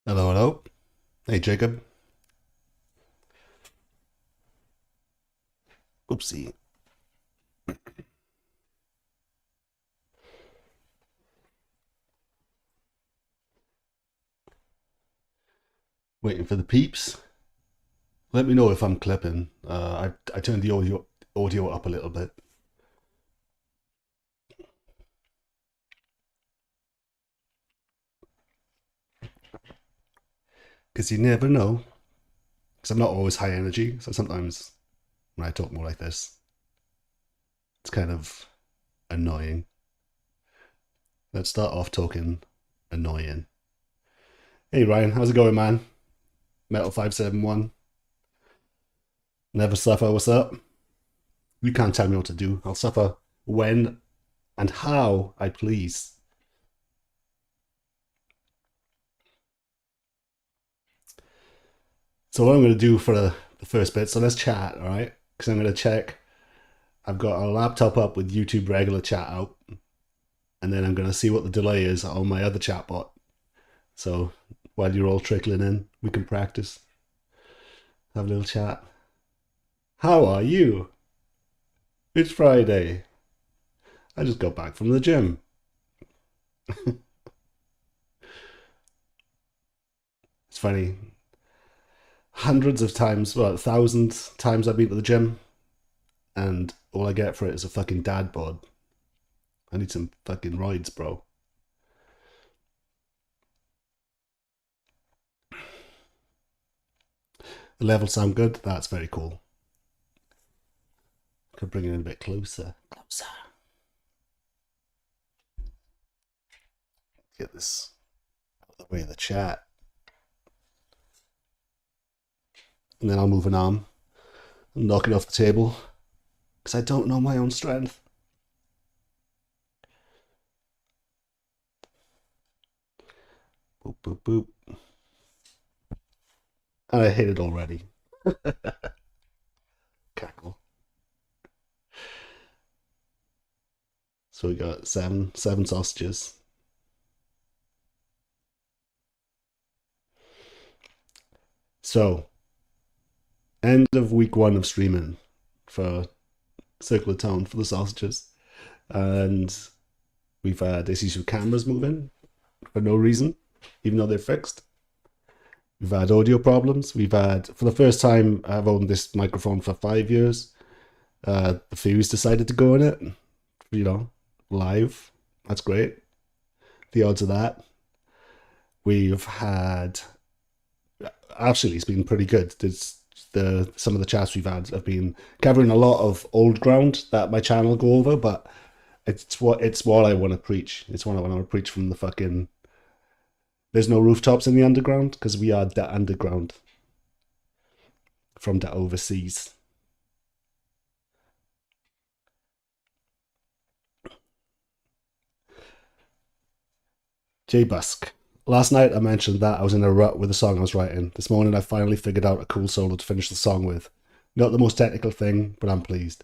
Hello, hello. Hey, Jacob. Oopsie. Waiting for the peeps. Let me know if I'm clipping. I turned the audio up a little bit because you never know. Because I'm not always high energy, so sometimes when I talk more like this, it's kind of annoying. Let's start off talking annoying. Hey, Ryan, how's it going, man? Metal 571. Never suffer. What's up? You can't tell me what to do. I'll suffer when and how I please. So what I'm going to do for the first bit, so let's chat, all right? Because I'm going to check. I've got a laptop up with YouTube regular chat out, and then I'm going to see what the delay is on my other chatbot. So while you're all trickling in, we can practice. Have a little chat. How are you? It's Friday. I just got back from the gym. It's funny. Hundreds of times, well, thousands times I've been to the gym, and all I get for it is a fucking dad bod. I need some fucking rides, bro. The levels sound good. That's very cool. Could bring it in a bit closer. Closer. Get this out of the way of the chat. And then I'll move an arm and knock it off the table. Because I don't know my own strength. Boop, boop, boop. And I hit it already. Cackle. So we got seven sausages. So, end of week one of streaming for Circular Tone for the sausages. And we've had issues with cameras moving for no reason, even though they're fixed. We've had audio problems. We've had, for the first time, I've owned this microphone for 5 years. The fuse decided to go in it, live. That's great. The odds of that. We've had, actually, it's been pretty good. Some of the chats we've had have been covering a lot of old ground that my channel go over, but it's what I want to preach. It's what I want to preach from the fucking. There's no rooftops in the underground because we are the underground from the overseas. Jay Busk. Last night I mentioned that I was in a rut with the song I was writing. This morning I finally figured out a cool solo to finish the song with. Not the most technical thing, but I'm pleased.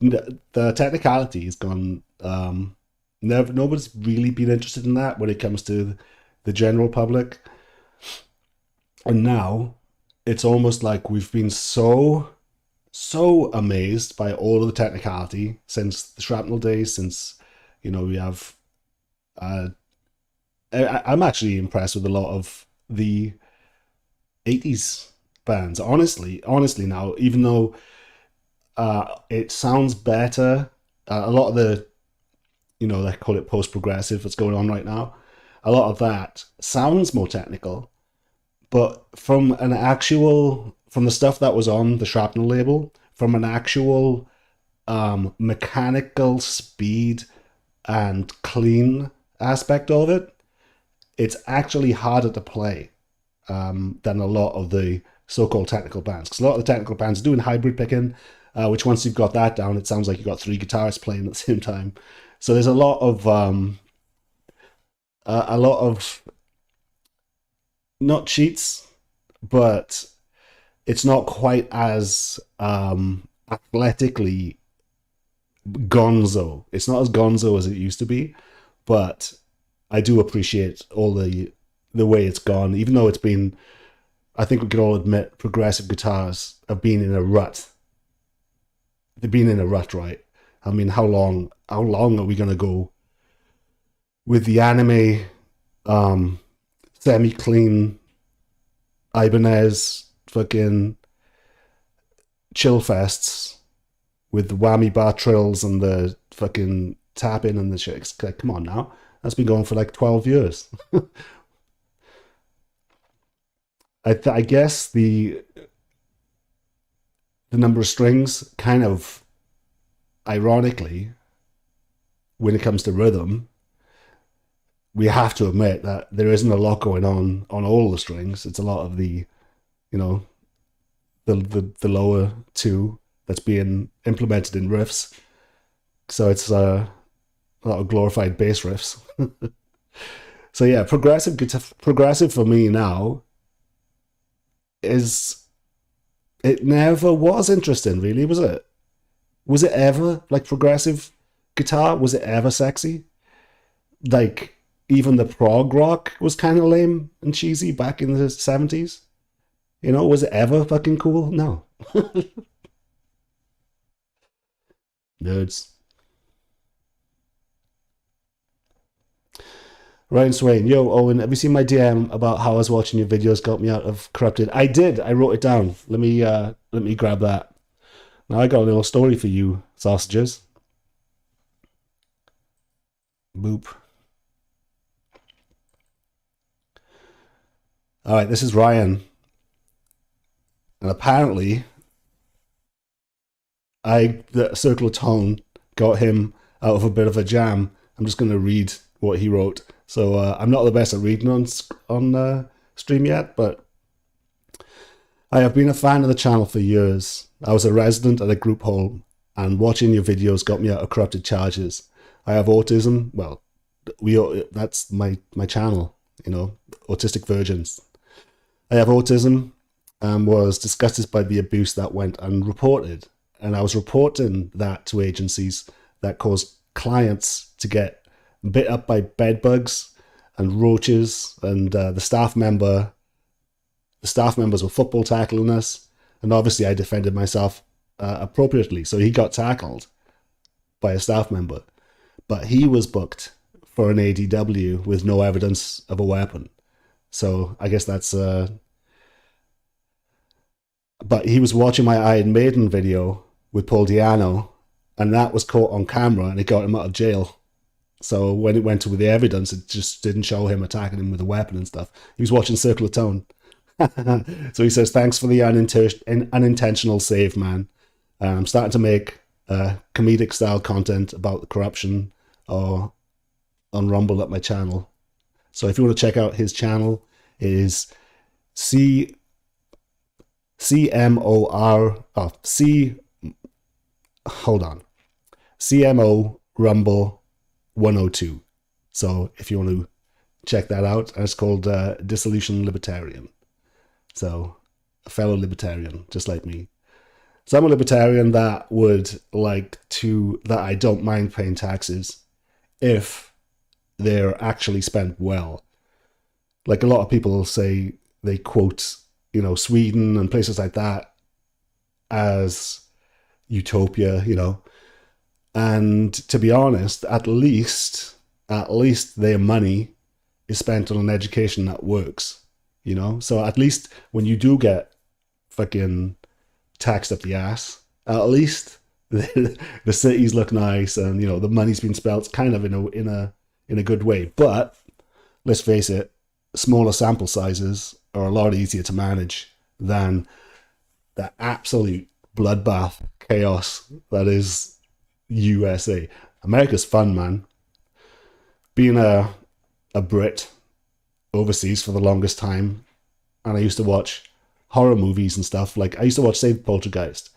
The technicality has gone. Nobody's really been interested in that when it comes to the general public. And now it's almost like we've been so amazed by all of the technicality since the shrapnel days, since we have uh, I'm actually impressed with a lot of the 80s bands. Honestly now, even though it sounds better, a lot of the, they call it post progressive that's going on right now, a lot of that sounds more technical, but from the stuff that was on the Shrapnel label, from an actual mechanical speed and clean aspect of it, it's actually harder to play than a lot of the so-called technical bands. Because a lot of the technical bands are doing hybrid picking, which once you've got that down, it sounds like you've got three guitarists playing at the same time. So there's a lot of not cheats, but it's not quite as athletically gonzo. It's not as gonzo as it used to be, but I do appreciate all the the way it's gone, even though it's been, I think we can all admit, progressive guitars have been in a rut. They've been in a rut, right? I mean, how long are we going to go with the anime, semi-clean Ibanez fucking chill fests with the whammy bar trills and the fucking tapping and the shit? It's like, come on now. That's been going for like 12 years. I guess the number of strings kind of, ironically, when it comes to rhythm, we have to admit that there isn't a lot going on all the strings. It's a lot of the, you know, the lower two that's being implemented in riffs. So it's a lot of glorified bass riffs. So yeah, progressive for me now is, it never was interesting, really, was it? Was it ever, like, progressive guitar? Was it ever sexy? Like, even the prog rock was kind of lame and cheesy back in the 70s. You know, was it ever fucking cool? No. Nerds. Ryan Swain, yo, Owen, have you seen my DM about how I was watching your videos got me out of Corrupted? I did. I wrote it down. Let me grab that. Now I got a little story for you, sausages. Boop. All right, this is Ryan. And apparently, the Circle of Tone got him out of a bit of a jam. I'm just going to read what he wrote. So I'm not the best at reading on stream yet, but I have been a fan of the channel for years. I was a resident at a group home, and watching your videos got me out of Corrupted Charges. I have autism. Well, that's my channel, you know, Autistic Virgins. I have autism and was disgusted by the abuse that went unreported. And I was reporting that to agencies that caused clients to get bit up by bed bugs and roaches, and the staff members were football tackling us, and obviously I defended myself appropriately. So he got tackled by a staff member, but he was booked for an ADW with no evidence of a weapon. So I guess that's but he was watching my Iron Maiden video with Paul Diano, and that was caught on camera, and it got him out of jail. So when it went to the evidence, it just didn't show him attacking him with a weapon and stuff. He was watching Circle of Tone. So he says, thanks for the unintentional save, man. I'm starting to make comedic style content about the corruption or on Rumble at my channel. So if you want to check out his channel, it is CMO Rumble 102. So if you want to check that out, it's called Dissolution Libertarian. So a fellow libertarian, just like me. So I'm a libertarian that would like to, that I don't mind paying taxes if they're actually spent well. Like a lot of people say, they quote, you know, Sweden and places like that as utopia, you know. And to be honest, at least their money is spent on an education that works, you know. So at least when you do get fucking taxed up the ass, at least the cities look nice, and you know the money's been spent kind of in a good way. But let's face it, smaller sample sizes are a lot easier to manage than the absolute bloodbath chaos that is USA. America's fun, man. Being a Brit overseas for the longest time, and I used to watch horror movies and stuff. Like I used to watch Save the Poltergeist,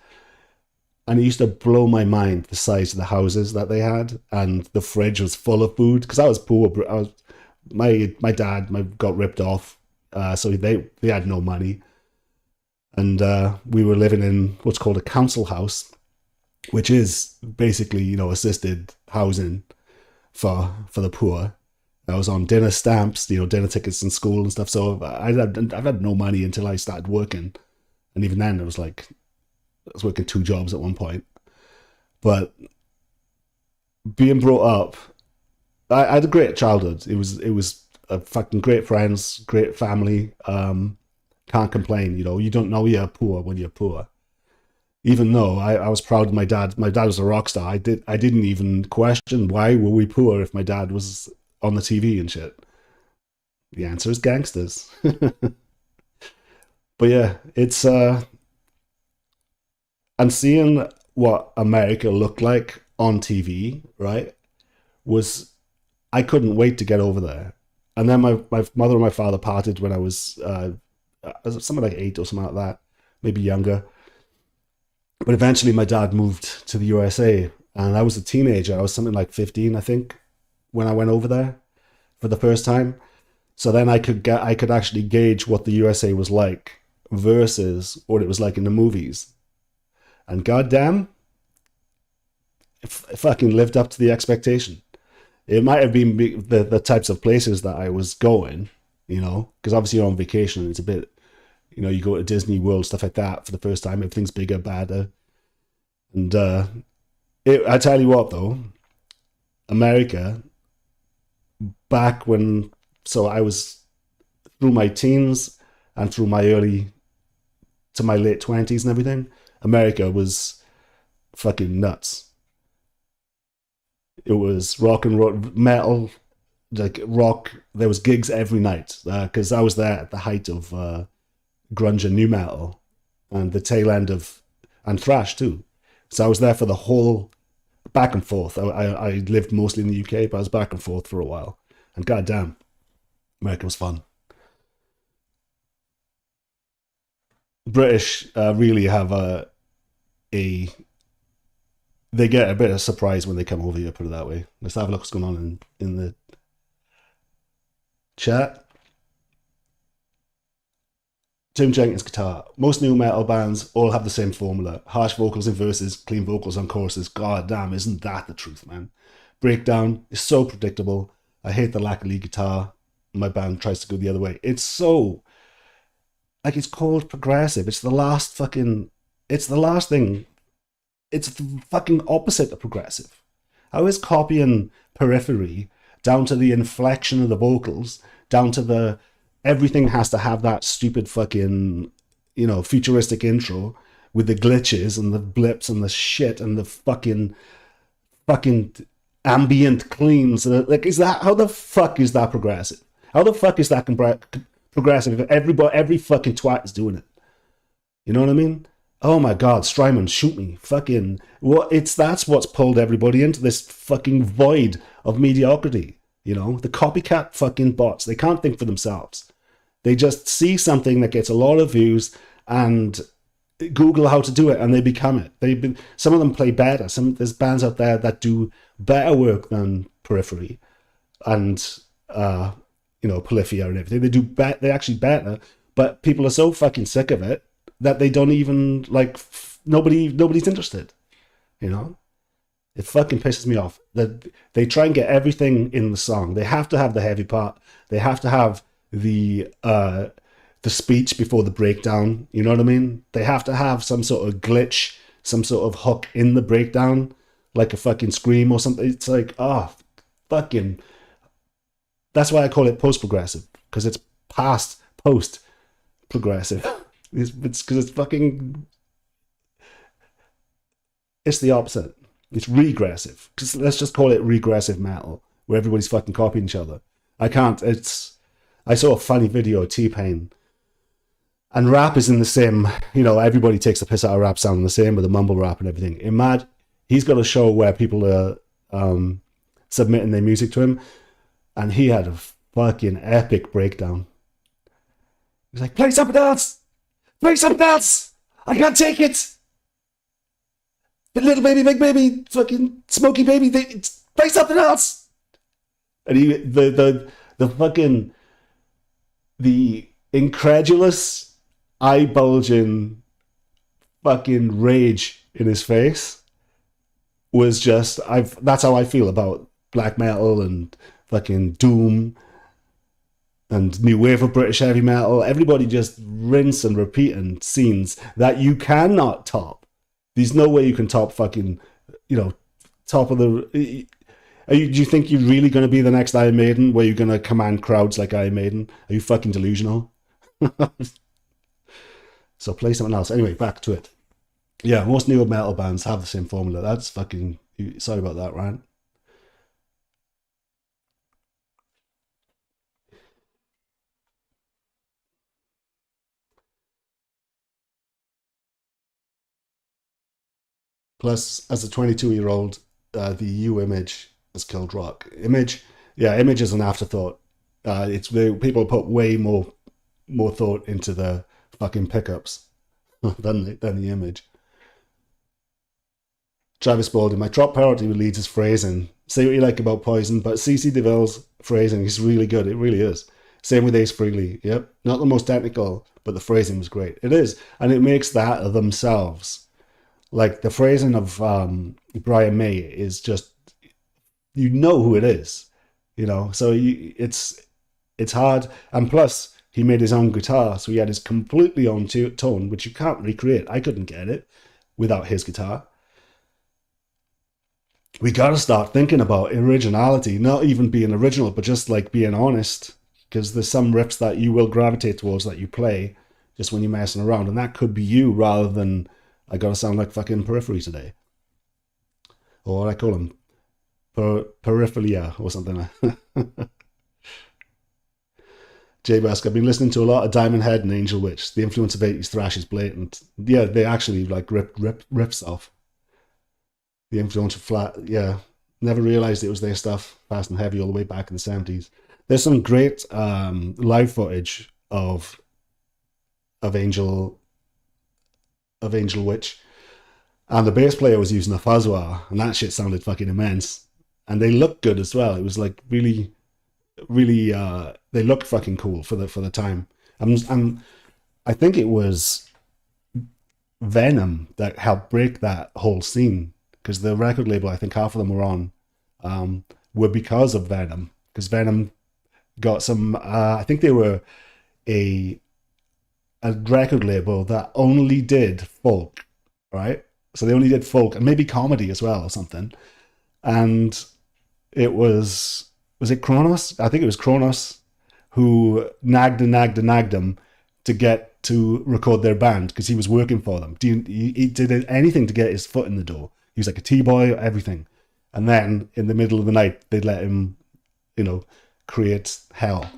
and it used to blow my mind the size of the houses that they had, and the fridge was full of food because I was poor. My dad got ripped off, so they had no money, and we were living in what's called a council house, which is basically, you know, assisted housing for the poor. I was on dinner stamps, dinner tickets in school and stuff. So I've had no money until I started working, and even then, I was working two jobs at one point. But being brought up, I had a great childhood. It was a fucking great friends, great family. Can't complain. You don't know you're poor when you're poor. Even though I was proud of my dad. My dad was a rock star. I didn't even question why were we poor if my dad was on the TV and shit. The answer is gangsters. But yeah, it's and seeing what America looked like on TV, right, was I couldn't wait to get over there. And then my mother and my father parted when I was something like 8 or something like that, maybe younger. But eventually my dad moved to the USA, and I was a teenager. I was something like 15, I think, when I went over there for the first time. So then I could actually gauge what the USA was like versus what it was like in the movies. And goddamn, it fucking lived up to the expectation. It might have been the types of places that I was going, because obviously you're on vacation and it's a bit, you go to Disney World, stuff like that for the first time. Everything's bigger, badder. And I tell you what, though, America, back when, so I was through my teens and through my early to my late 20s and everything, America was fucking nuts. It was rock and roll, metal, like rock. There was gigs every night because I was there at the height of grunge and new metal, and the tail end of and thrash too. So I was there for the whole back and forth. I lived mostly in the UK, but I was back and forth for a while. And goddamn, America was fun. The British really have a they get a bit of surprise when they come over here, put it that way. Let's have a look what's going on in the chat. Tim Jenkins guitar. Most new metal bands all have the same formula. Harsh vocals in verses, clean vocals on choruses. God damn, isn't that the truth, man? Breakdown is so predictable. I hate the lack of lead guitar. My band tries to go the other way. It's so, like, it's called progressive. It's the last thing. It's the fucking opposite of progressive. How is copying Periphery down to the inflection of the vocals, down to the everything has to have that stupid fucking, futuristic intro with the glitches and the blips and the shit and the fucking ambient cleans. Like, how the fuck is that progressive? How the fuck is that progressive if every fucking twat is doing it? You know what I mean? Oh my God, Strymon, shoot me. Fucking, that's what's pulled everybody into this fucking void of mediocrity. The copycat fucking bots, they can't think for themselves. They just see something that gets a lot of views and Google how to do it and they become it. Some of them play better. There's bands out there that do better work than Periphery and, Polyphia and everything. They're actually better, but people are so fucking sick of it that they don't even, nobody's interested, It fucking pisses me off that they try and get everything in the song. They have to have the heavy part. They have to have the speech before the breakdown. You know what I mean? They have to have some sort of glitch, some sort of hook in the breakdown, like a fucking scream or something. It's like, fucking. That's why I call it post-progressive, because it's past post-progressive. It's because it's fucking. It's the opposite. It's regressive. Let's just call it regressive metal, where everybody's fucking copying each other. I can't. I saw a funny video of T-Pain, and rap is in the same. Everybody takes the piss out of rap sounding the same with the mumble rap and everything. He's got a show where people are submitting their music to him, and he had a fucking epic breakdown. He's like, "Play something else! Play something else! I can't take it! But little baby, big baby, fucking smoky baby, play something else!" And the fucking, the incredulous, eye-bulging fucking rage in his face was just, that's how I feel about black metal and fucking doom and new wave of British heavy metal. Everybody just rinse and repeating scenes that you cannot top. There's no way you can top fucking, top of the. Do you think you're really going to be the next Iron Maiden, where you're going to command crowds like Iron Maiden? Are you fucking delusional? So play something else. Anyway, back to it. Yeah, most new metal bands have the same formula. That's fucking. Sorry about that, Ryan. Plus, as a 22-year-old, the EU Image has killed rock. Image is an afterthought. People put way more thought into the fucking pickups than the Image. Travis Spaulding, my top priority with Leeds is phrasing. Say what you like about Poison, but CC DeVille's phrasing is really good. It really is. Same with Ace Frehley. Yep, not the most technical, but the phrasing was great. It is, and it makes that of themselves. Like the phrasing of Brian May is just, you know who it is, So it's hard, and plus he made his own guitar, so he had his completely own tone, which you can't recreate. I couldn't get it without his guitar. We gotta start thinking about originality, not even being original, but just like being honest, because there's some riffs that you will gravitate towards that you play just when you're messing around, and that could be you rather than I gotta sound like fucking Periphery today, or what I call them, Peripheria or something. Jay Bask, I've been listening to a lot of Diamond Head and Angel Witch. The influence of 80s thrash is blatant. Yeah, they actually like rip riffs off. The influence of Flat, yeah. Never realized it was their stuff, Fast and Heavy, all the way back in the 70s. There's some great live footage of Angel Witch, and the bass player was using a fuzz-wah, and that shit sounded fucking immense. And they looked good as well. It was like really, really. They looked fucking cool for the time. And I think it was Venom that helped break that whole scene, because the record label, I think half of them were on, were because of Venom. Because Venom got some. I think they were a record label that only did folk, right? So they only did folk and maybe comedy as well or something. And it was it Kronos? I think it was Kronos who nagged them to get to record their band because he was working for them. He did anything to get his foot in the door. He was like a T-boy, everything. And then in the middle of the night, they'd let him, create hell.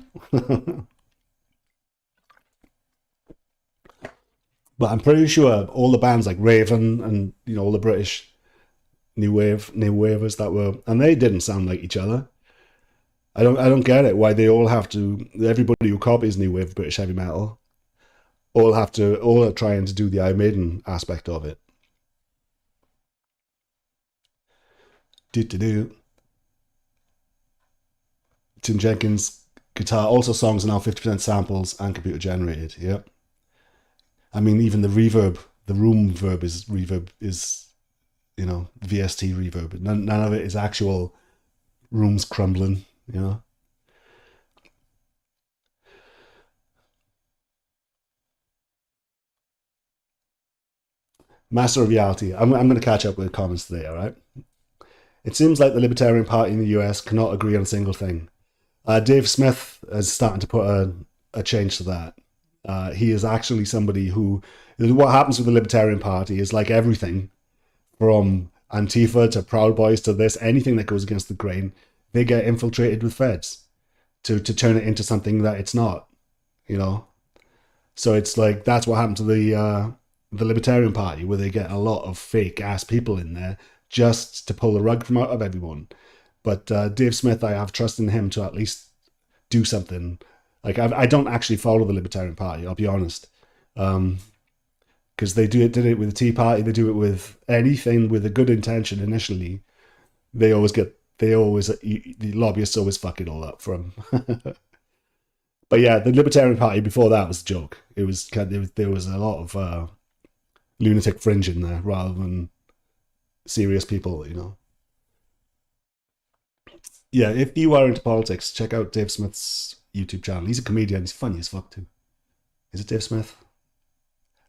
But I'm pretty sure all the bands like Raven and all the British new wavers that were, and they didn't sound like each other. I don't get it why they all have to. Everybody who copies new wave British heavy metal all are trying to do the Iron Maiden aspect of it. Do. Tim Jenkins guitar, also songs are now 50% samples and computer generated. Yep. I mean, even the reverb, the room verb is VST reverb. None of it is actual rooms crumbling, Master of Reality. I'm going to catch up with comments today, all right? It seems like the Libertarian Party in the US cannot agree on a single thing. Dave Smith is starting to put a change to that. He is actually somebody who, what happens with the Libertarian Party is like everything from Antifa to Proud Boys to this, anything that goes against the grain, they get infiltrated with feds to turn it into something that it's not, So it's like, that's what happened to the Libertarian Party, where they get a lot of fake ass people in there just to pull the rug from out of everyone. But Dave Smith, I have trust in him to at least do something. Like, I don't actually follow the Libertarian Party, I'll be honest. Because they did it with the Tea Party, they do it with anything with a good intention initially. The lobbyists always fuck it all up for them. But yeah, the Libertarian Party before that was a joke. It was there was a lot of lunatic fringe in there rather than serious people, Yeah, if you are into politics, check out Dave Smith's YouTube channel. He's a comedian. He's funny as fuck too. Is it Dave Smith?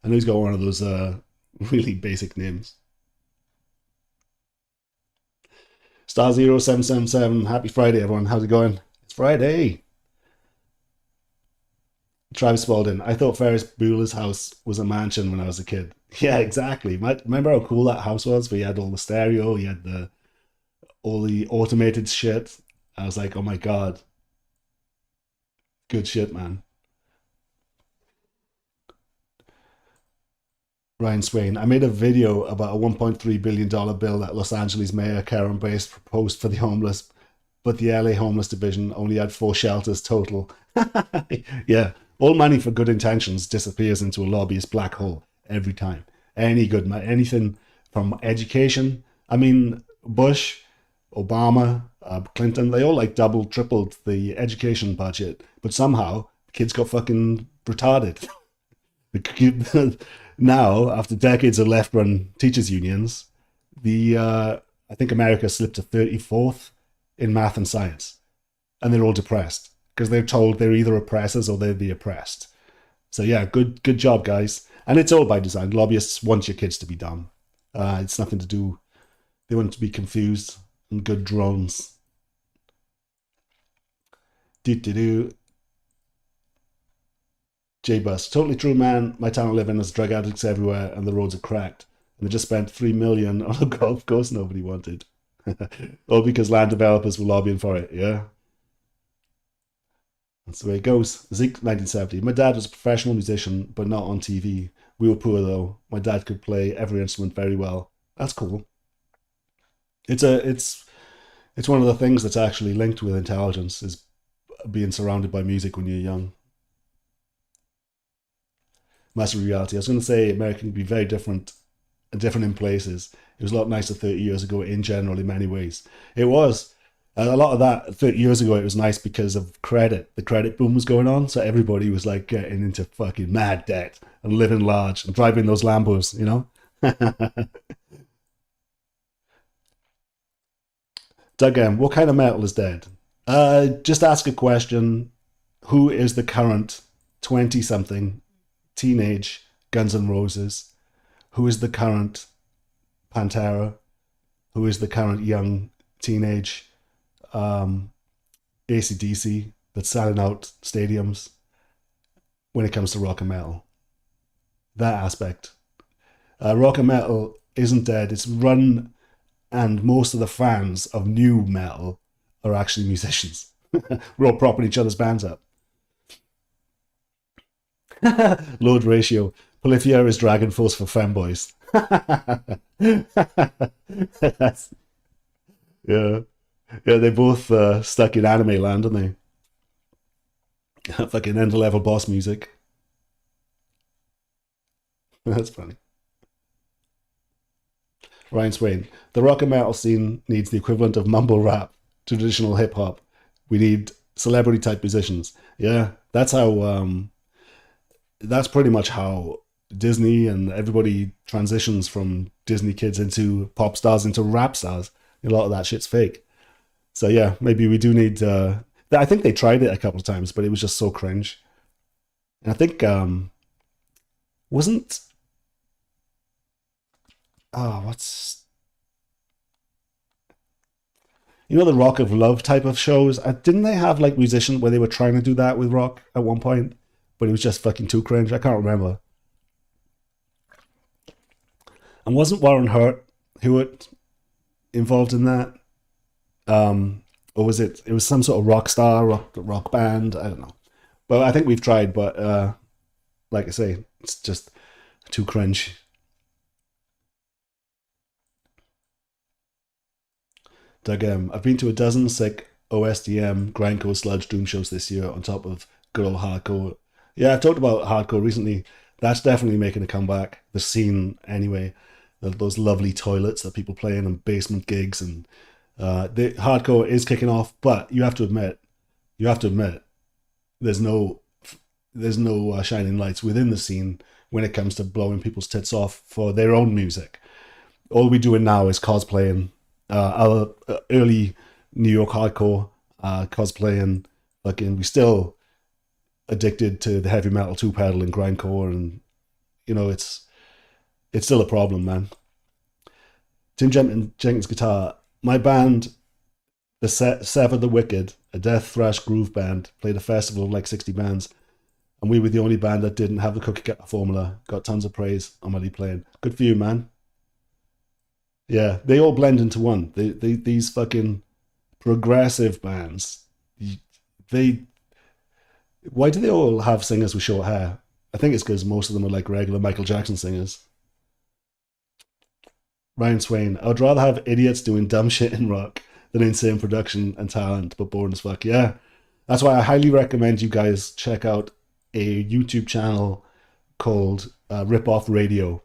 I know he's got one of those really basic names. Star0777, happy Friday, everyone. How's it going? It's Friday. Travis Spalding, I thought Ferris Bueller's house was a mansion when I was a kid. Yeah, exactly. Remember how cool that house was? Where you had all the stereo, you had all the automated shit. I was like, oh my god, good shit, man. Ryan Swain, I made a video about a $1.3 billion bill that Los Angeles Mayor Karen Bass proposed for the homeless, but the LA Homeless Division only had 4 shelters total. Yeah, all money for good intentions disappears into a lobbyist black hole every time. Anything from education. I mean, Bush, Obama, Clinton, they all like doubled, tripled the education budget, but somehow kids got fucking retarded. Now, after decades of left-run teachers' unions, the I think America slipped to 34th in math and science, and they're all depressed because they're told they're either oppressors or they're the oppressed. So yeah, good job, guys. And it's all by design. Lobbyists want your kids to be dumb. It's nothing to do. They want to be confused and good drones. Do. J-Bus, totally true, man. My town I live in has drug addicts everywhere and the roads are cracked. And they just spent $3 million on a golf course nobody wanted. All because land developers were lobbying for it, yeah? That's the way it goes. Zeke, 1970. My dad was a professional musician, but not on TV. We were poor, though. My dad could play every instrument very well. That's cool. It's one of the things that's actually linked with intelligence, is being surrounded by music when you're young. Massive reality. I was going to say America can be very different in places. It was a lot nicer 30 years ago in general in many ways. It was. A lot of that 30 years ago, it was nice because of credit. The credit boom was going on, so everybody was like getting into fucking mad debt and living large and driving those Lambos, you know? Doug M, what kind of metal is dead? Just ask a question. Who is the current 20-something teenage Guns N' Roses? Who is the current Pantera? Who is the current young teenage AC/DC that's selling out stadiums when it comes to rock and metal? That aspect. Rock and metal isn't dead. It's run, and most of the fans of new metal are actually musicians. We're all propping each other's bands up. Load ratio. Polyphia is Dragon Force for femboys. Yeah. Yeah, they both stuck in anime land, aren't they? Fucking end-level boss music. That's funny. Ryan Swain. The rock and metal scene needs the equivalent of mumble rap, traditional hip-hop. We need celebrity-type musicians. Yeah, that's how... that's pretty much how Disney and everybody transitions from Disney kids into pop stars, into rap stars. A lot of that shit's fake. So yeah, maybe we do need... I think they tried it a couple of times, but it was just so cringe. And I think... wasn't... Oh, what's... You know, the Rock of Love type of shows? Didn't they have like musicians where they were trying to do that with rock at one point? But it was just fucking too cringe. I can't remember. And wasn't Warren Hewitt involved in that? Or was it was some sort of rock star, rock band? I don't know. But I think we've tried, but like I say, it's just too cringe. Doug M, I've been to a dozen sick OSDM, grindcore, sludge, doom shows this year on top of good old hardcore. Yeah, I've talked about hardcore recently. That's definitely making a comeback. The scene, anyway. Those lovely toilets that people play in and basement gigs, and the hardcore is kicking off. But you have to admit, there's no shining lights within the scene when it comes to blowing people's tits off for their own music. All we're doing now is cosplaying our early New York hardcore, cosplaying. Fucking, we still addicted to the heavy metal two pedal and grindcore, and it's still a problem, man. Tim Jenkins guitar. My band, the Sever the Wicked, a death thrash groove band, played a festival of like 60 bands, and we were the only band that didn't have the cookie cutter formula. Got tons of praise on Muddy playing. Good for you, man. Yeah, they all blend into one. These fucking progressive bands. They Why do they all have singers with short hair? I think it's because most of them are like regular Michael Jackson singers. Ryan Swain. I would rather have idiots doing dumb shit in rock than insane production and talent, but boring as fuck. Yeah. That's why I highly recommend you guys check out a YouTube channel called Rip Off Radio.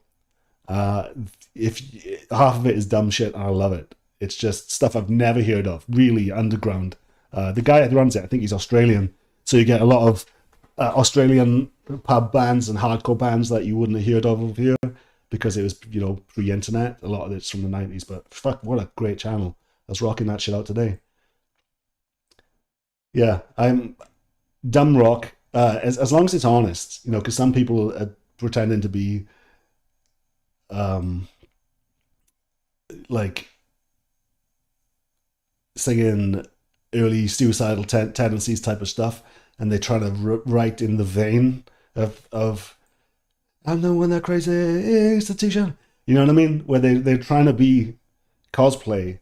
If half of it is dumb shit, and I love it. It's just stuff I've never heard of, really underground. The guy that runs it, I think he's Australian, so you get a lot of Australian pub bands and hardcore bands that you wouldn't have heard of over here because it was, pre-internet. A lot of it's from the 90s, but fuck, what a great channel. I was rocking that shit out today. Yeah, I'm dumb rock, as long as it's honest, because some people are pretending to be like singing early suicidal tendencies type of stuff, and they're trying to write in the vein of I'm the one that crazy institution. You know what I mean? Where they're trying to be cosplay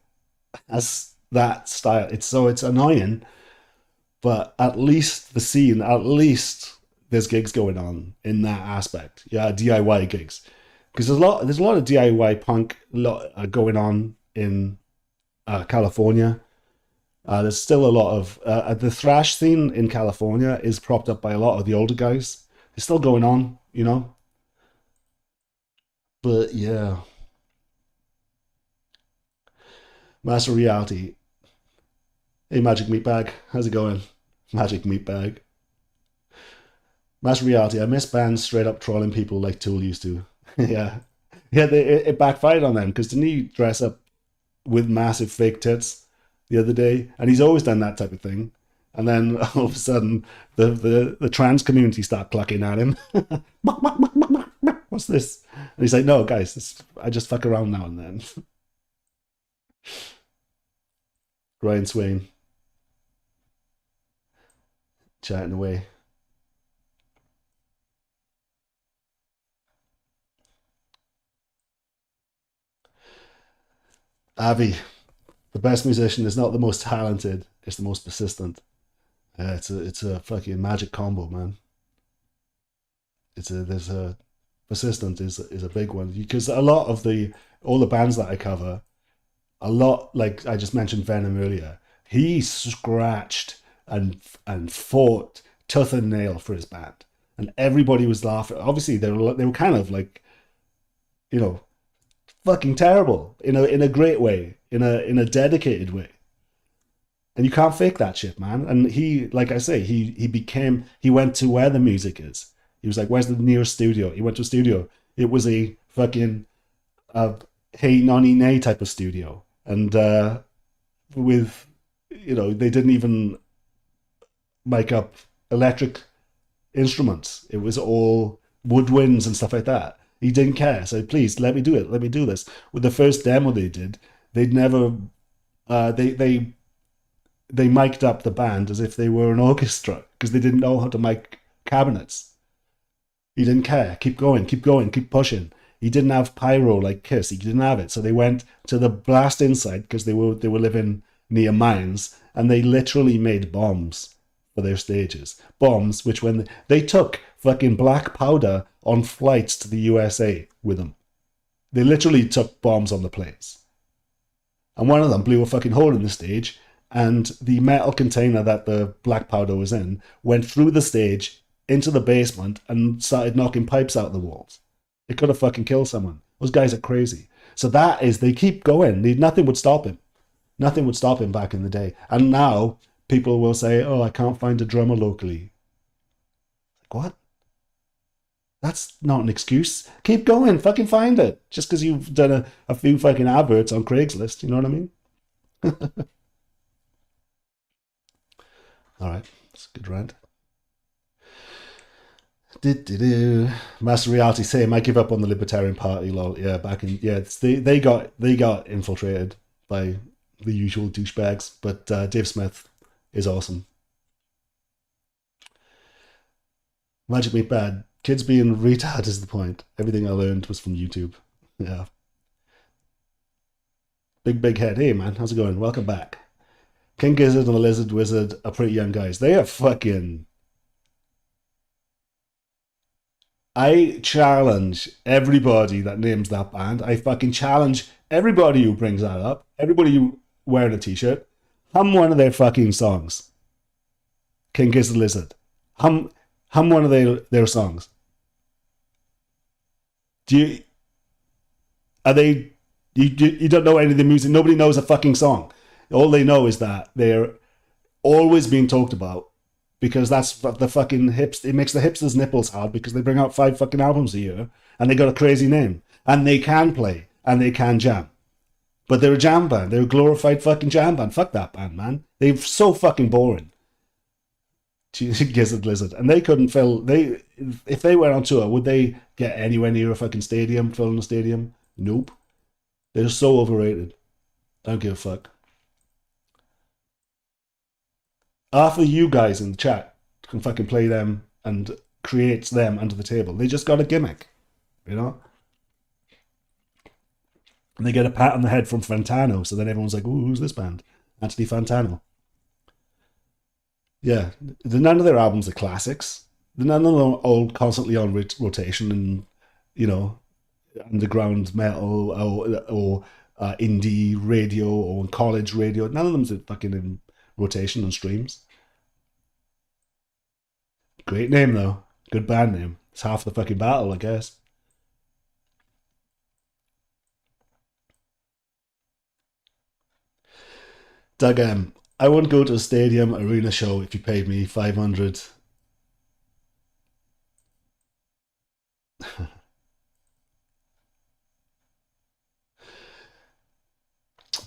as that style. It's annoying, but at least the scene, at least there's gigs going on in that aspect. Yeah, DIY gigs. Because there's a lot of DIY punk going on in California. There's still a lot of the thrash scene in California is propped up by a lot of the older guys. It's still going on, But yeah, Master Reality. Hey, Magic Meatbag, how's it going? Magic Meatbag. Master Reality. I miss bands straight up trolling people like Tool used to. Yeah, yeah. It backfired on them because didn't he dress up with massive fake tits the other day? And he's always done that type of thing. And then all of a sudden, the trans community start clucking at him. What's this? And he's like, no, guys, I just fuck around now and then. Ryan Swain chatting away. Avi, the best musician is not the most talented; it's the most persistent. It's a fucking magic combo, man. There's a persistent is a big one because a lot of all the bands that I cover, a lot, like I just mentioned Venom earlier, he scratched and fought tooth and nail for his band, and everybody was laughing. Obviously, they were kind of like, you know, fucking terrible in a great way, in a dedicated way. And you can't fake that shit, man. And he, like I say, he went to where the music is. He was like, where's the nearest studio? He went to a studio. It was a fucking hey nonny nay type of studio. And with, they didn't even mic up electric instruments. It was all woodwinds and stuff like that. He didn't care. So please let me do it. Let me do this. With the first demo they did, they'd never they mic'd up the band as if they were an orchestra because they didn't know how to mic cabinets. He didn't care. Keep going, keep pushing. He didn't have pyro like Kiss. He didn't have it. So they went to the blast inside because they were living near mines, and they literally made bombs for their stages. Bombs which when they took fucking black powder on flights to the USA with them. They literally took bombs on the planes. And one of them blew a fucking hole in the stage, and the metal container that the black powder was in went through the stage into the basement and started knocking pipes out the walls. It could have fucking killed someone. Those guys are crazy. So they keep going. Nothing would stop him. Nothing would stop him back in the day. And now people will say, oh, I can't find a drummer locally. Like, what? That's not an excuse. Keep going. Fucking find it. Just because you've done a few fucking adverts on Craigslist. You know what I mean? All right, that's a good rant. Do. Master Reality same. I give up on the Libertarian Party. Lol. Yeah, back in they got infiltrated by the usual douchebags. But Dave Smith is awesome. Magic Meat Bad. Kids being retard is the point. Everything I learned was from YouTube. Yeah. Big head. Hey man, how's it going? Welcome back. King Gizzard and the Lizard Wizard are pretty young guys. They are fucking. I challenge everybody that names that band. I fucking challenge everybody who brings that up. Everybody who wearing a t-shirt. Hum one of their fucking songs. King Gizzard Lizard. Hum one of their songs. Do you are they you don't know any of the music? Nobody knows a fucking song. All they know is that they're always being talked about because that's the fucking hips. It makes the hipsters' nipples hard because they bring out 5 fucking albums a year and they got a crazy name and they can play and they can jam. But they're a jam band. They're a glorified fucking jam band. Fuck that band, man. They're so fucking boring. Gizzard Lizard, and they couldn't fill. They if they went on tour, would they get anywhere near a fucking stadium? Filling a stadium? Nope. They're so overrated. I don't give a fuck. Half of you guys in the chat can fucking play them and creates them under the table. They just got a gimmick, you know? And they get a pat on the head from Fantano, so then everyone's like, ooh, who's this band? Anthony Fantano. Yeah, none of their albums are classics. None of them are all constantly on rotation and, you know, underground metal or indie radio or college radio. None of them's fucking in rotation on streams. Great name though. Good band name. It's half the fucking battle, I guess. Doug M. I wouldn't go to a stadium arena show if you paid me 500.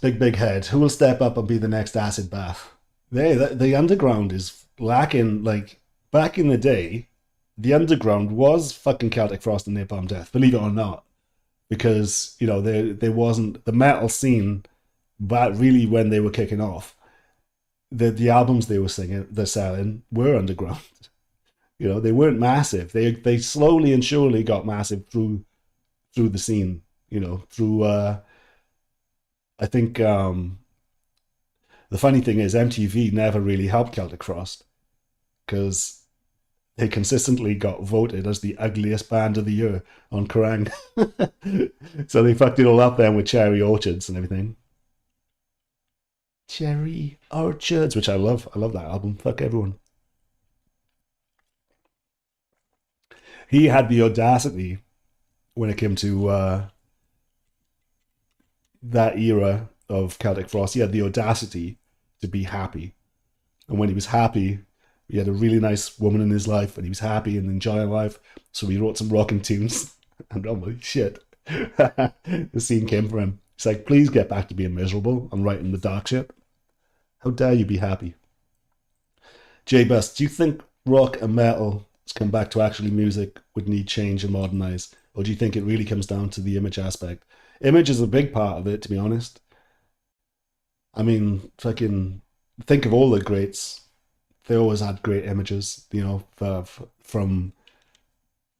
Big head. Who will step up and be the next acid bath? The underground is lacking. Like back in the day, the underground was fucking Celtic Frost and Napalm Death. Believe it or not, because you know there wasn't the metal scene, but really when they were kicking off, the albums they're selling were underground. You know, they weren't massive. They slowly and surely got massive through the scene. You know, through I think the funny thing is MTV never really helped Celtic Frost because they consistently got voted as the ugliest band of the year on Kerrang. So they fucked it all up then with Cherry Orchards and everything. Cherry Orchards, which I love. I love that album. Fuck everyone. He had the audacity when it came to that era of Celtic Frost. He had the audacity to be happy. And when he was happy, he had a really nice woman in his life and he was happy and enjoying life. So he wrote some rocking tunes. And oh my shit. The scene came for him. He's like, please get back to being miserable. I'm writing the dark shit. How dare you be happy? Jay Best, do you think rock and metal has come back to actually music would need change and modernize? Or do you think it really comes down to the image aspect? Image is a big part of it, to be honest. I mean, fucking think of all the greats. They always had great images, you know, from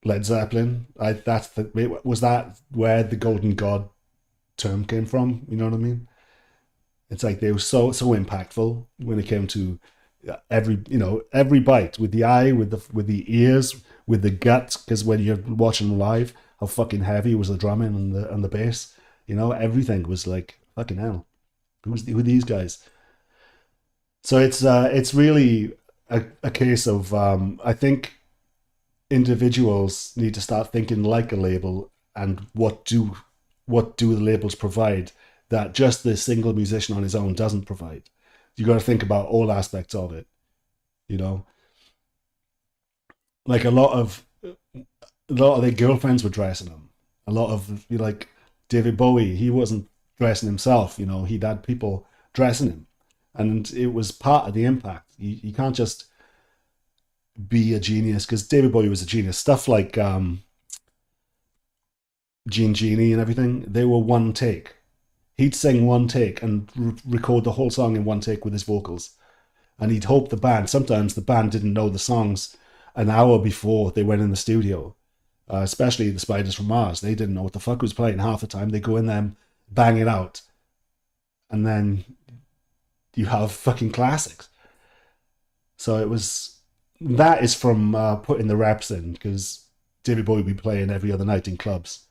Led Zeppelin. Was that where the Golden God term came from? You know what I mean? It's like they were so impactful when it came to every bite with the eye, with the ears, with the gut. Because when you're watching them live, how fucking heavy was the drumming and the bass? You know, everything was like fucking hell. Who are these guys? So it's really a case of I think individuals need to start thinking like a label and what do the labels provide that just the single musician on his own doesn't provide. You got to think about all aspects of it, you know. Like a lot of their girlfriends were dressing them. A lot of like David Bowie, he wasn't dressing himself, you know. He'd had people dressing him. and it was part of the impact. You can't just be a genius, because David Bowie was a genius. Stuff like Gene Genie and everything, they were one take. He'd sing one take and record the whole song in one take with his vocals. And he'd hope sometimes the band didn't know the songs an hour before they went in the studio. Especially the Spiders from Mars. They didn't know what the fuck was playing half the time. They go in there and bang it out. And then you have fucking classics. So that is from putting the reps in, because David Bowie would be playing every other night in clubs.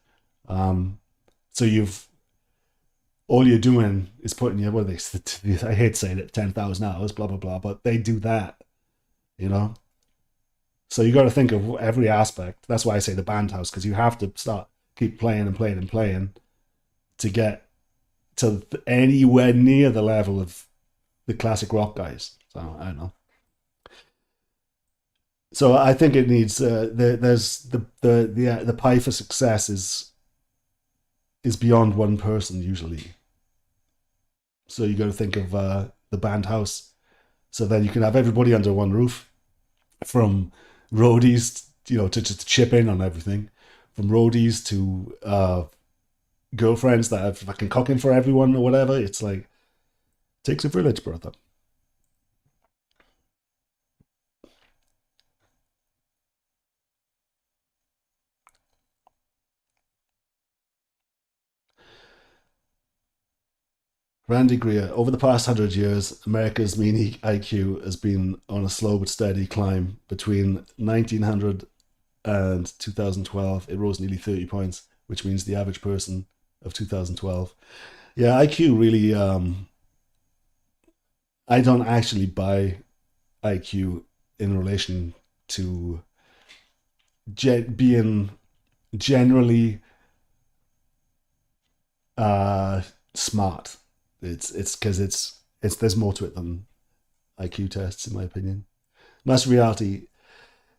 So all you're doing is putting your, what are they, I hate saying it, 10,000 hours, blah, blah, blah, but they do that, you know? So you got to think of every aspect. That's why I say the band house, because you have to keep playing and playing and playing to get to anywhere near the level of the classic rock guys. So I don't know. So I think it needs there's the pie for success is beyond one person usually. So you got to think of the band house. So then you can have everybody under one roof, from roadies, to chip in on everything, from roadies to girlfriends that are fucking cooking for everyone or whatever. It's like, takes a village, brother. Randy Greer, over the past 100 years, America's mean IQ has been on a slow but steady climb. Between 1900 and 2012, it rose nearly 30 points, which means the average person of 2012. Yeah, IQ really, I don't actually buy IQ in relation to being generally smart. It's because it's there's more to it than IQ tests, in my opinion. Mass reality.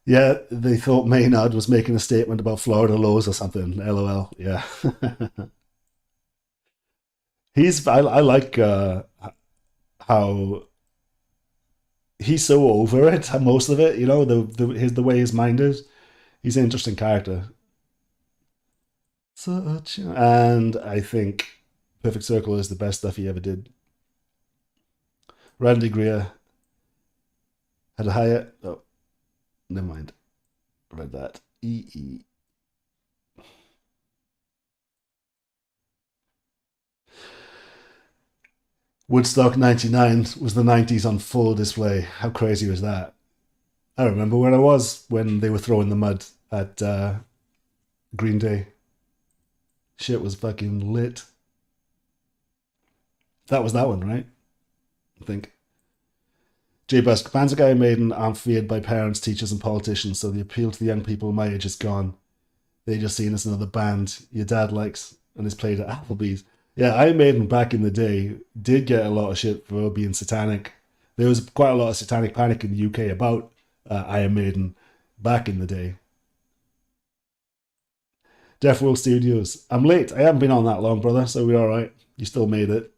Yeah, they thought Maynard was making a statement about Florida laws or something. LOL. Yeah, I like how he's so over it. Most of it, the way his mind is. He's an interesting character. And I think Perfect Circle is the best stuff he ever did. Randy Greer had a higher. Oh, never mind. Read that. EE. Woodstock 99 was the 90s on full display. How crazy was that? I remember where I was when they were throwing the mud at Green Day. Shit was fucking lit. That was that one, right? I think. J Busk, bands of Iron Maiden aren't feared by parents, teachers, and politicians, so the appeal to the young people my age is gone. They just seen as another band your dad likes and is played at Applebee's. Yeah, Iron Maiden back in the day did get a lot of shit for being satanic. There was quite a lot of satanic panic in the UK about Iron Maiden back in the day. Death World Studios. I'm late. I haven't been on that long, brother, so we're all right. You still made it.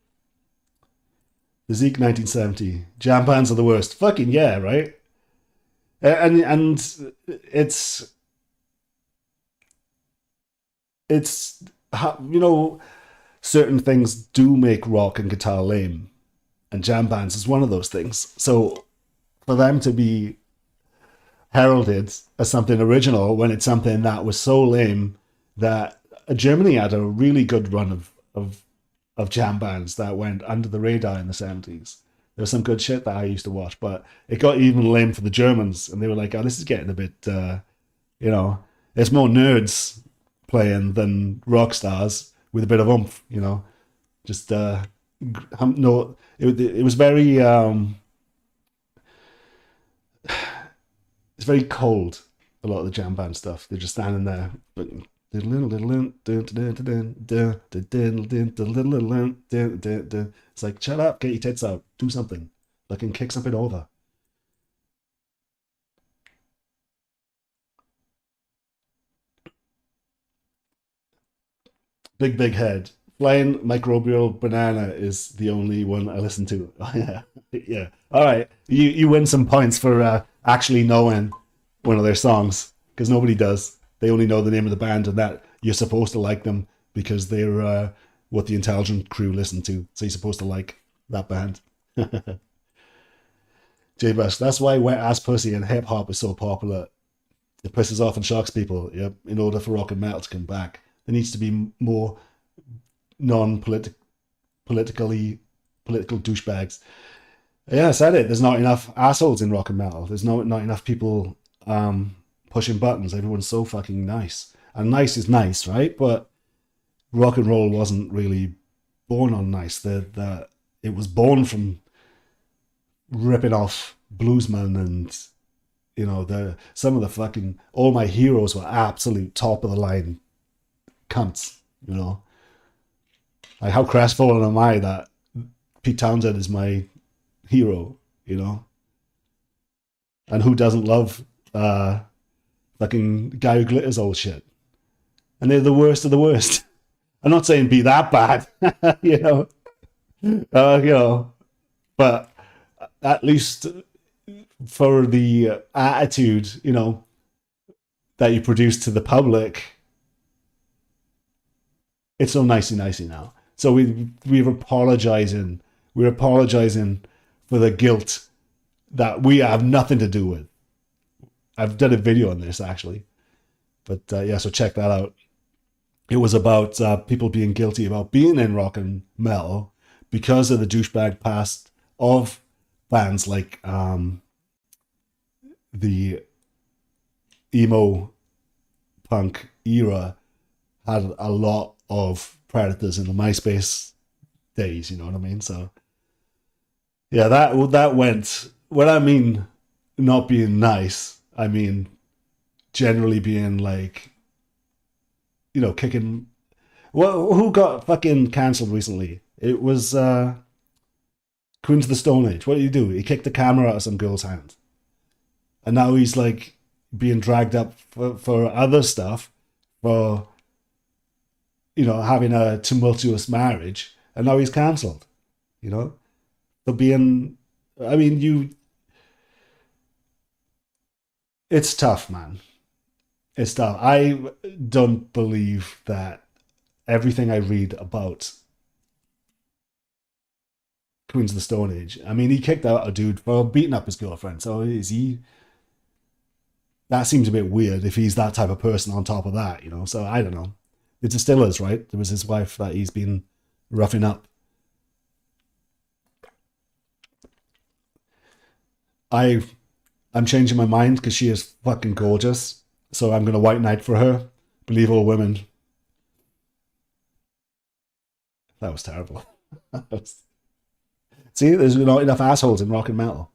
The Zeke 1970. Jam bands are the worst. Fucking yeah, right? And it's certain things do make rock and guitar lame, and jam bands is one of those things. So for them to be heralded as something original when it's something that was so lame that Germany had a really good run of jam bands that went under the radar in the 70s. There was some good shit that I used to watch, but it got even lame for the Germans, and they were like, "Oh, this is getting a bit, you know, it's more nerds playing than rock stars with a bit of oomph. Just no, it was very it's very cold. A lot of the jam band stuff, they're just standing there, but it's like, shut up, get your tits out, do something, fucking kick something over. Big head. Flying Microbial Banana is the only one I listen to. Oh, yeah, yeah. All right, you win some points for actually knowing one of their songs because nobody does. They only know the name of the band and that you're supposed to like them because they're what the intelligent crew listen to. So you're supposed to like that band. J Bush. That's why wet ass pussy and hip hop is so popular. It pisses off and shocks people. Yep. In order for rock and metal to come back, there needs to be more non-politically political douchebags. Yeah, I said it. There's not enough assholes in rock and metal. There's not enough people pushing buttons. Everyone's so fucking nice, and nice is nice, right? But rock and roll wasn't really born on nice. It was born from ripping off bluesmen and some of the fucking all my heroes were absolute top of the line cunts. Like how crestfallen am I that Pete Townsend is my hero, and who doesn't love fucking Guy Who Glitters old shit, and they're the worst of the worst. I'm not saying be that bad, but at least for the attitude, that you produce to the public, it's so nicey now. So we're apologizing. We're apologizing for the guilt that we have nothing to do with. I've done a video on this actually, but yeah, so check that out. It was about people being guilty about being in rock and metal because of the douchebag past of bands like the emo punk era had a lot of predators in the MySpace days, you know what I mean? So yeah, that went, when I mean not being nice, I mean generally being like, kicking. Well, who got fucking cancelled recently? It was Queens of the Stone Age. What did he do? He kicked the camera out of some girl's hand. And now he's like being dragged up for other stuff, for having a tumultuous marriage, and now he's cancelled. For being, I mean, it's tough, man. It's tough. I don't believe that everything I read about Queens of the Stone Age. I mean, he kicked out a dude for beating up his girlfriend. So is he? That seems a bit weird if he's that type of person on top of that, So I don't know. The Distillers, right? There was his wife that he's been roughing up. I'm changing my mind because she is fucking gorgeous. So I'm gonna white knight for her. Believe all women. That was terrible. See, there's not enough assholes in rock and metal.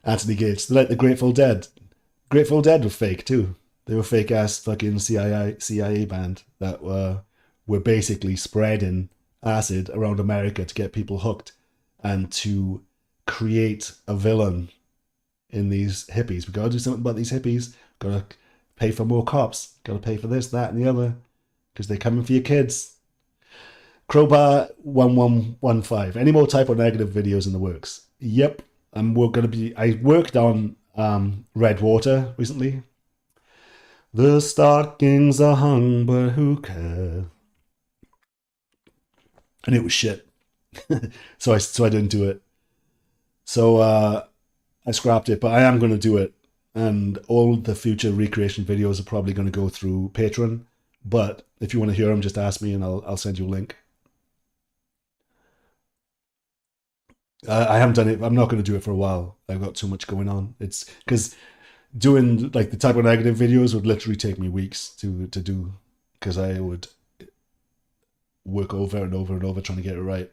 Anthony Gates, they're like the Grateful Dead. Grateful Dead were fake too. They were fake ass fucking CIA band that were basically spreading acid around America to get people hooked and to create a villain in these hippies. We gotta do something about these hippies. Gotta pay for more cops. Gotta pay for this, that, and the other, because they're coming for your kids. Crowbar 1115. Any more Type O Negative videos in the works? Yep. I worked on Redwater recently. The stockings are hung, but who cares? And it was shit. so I didn't do it. So I scrapped it, but I am going to do it. And all the future recreation videos are probably going to go through Patreon. But if you want to hear them, just ask me and I'll send you a link. I haven't done it. I'm not going to do it for a while. I've got too much going on. It's because doing like the Type O Negative videos would literally take me weeks to do, because I would work over and over and over trying to get it right.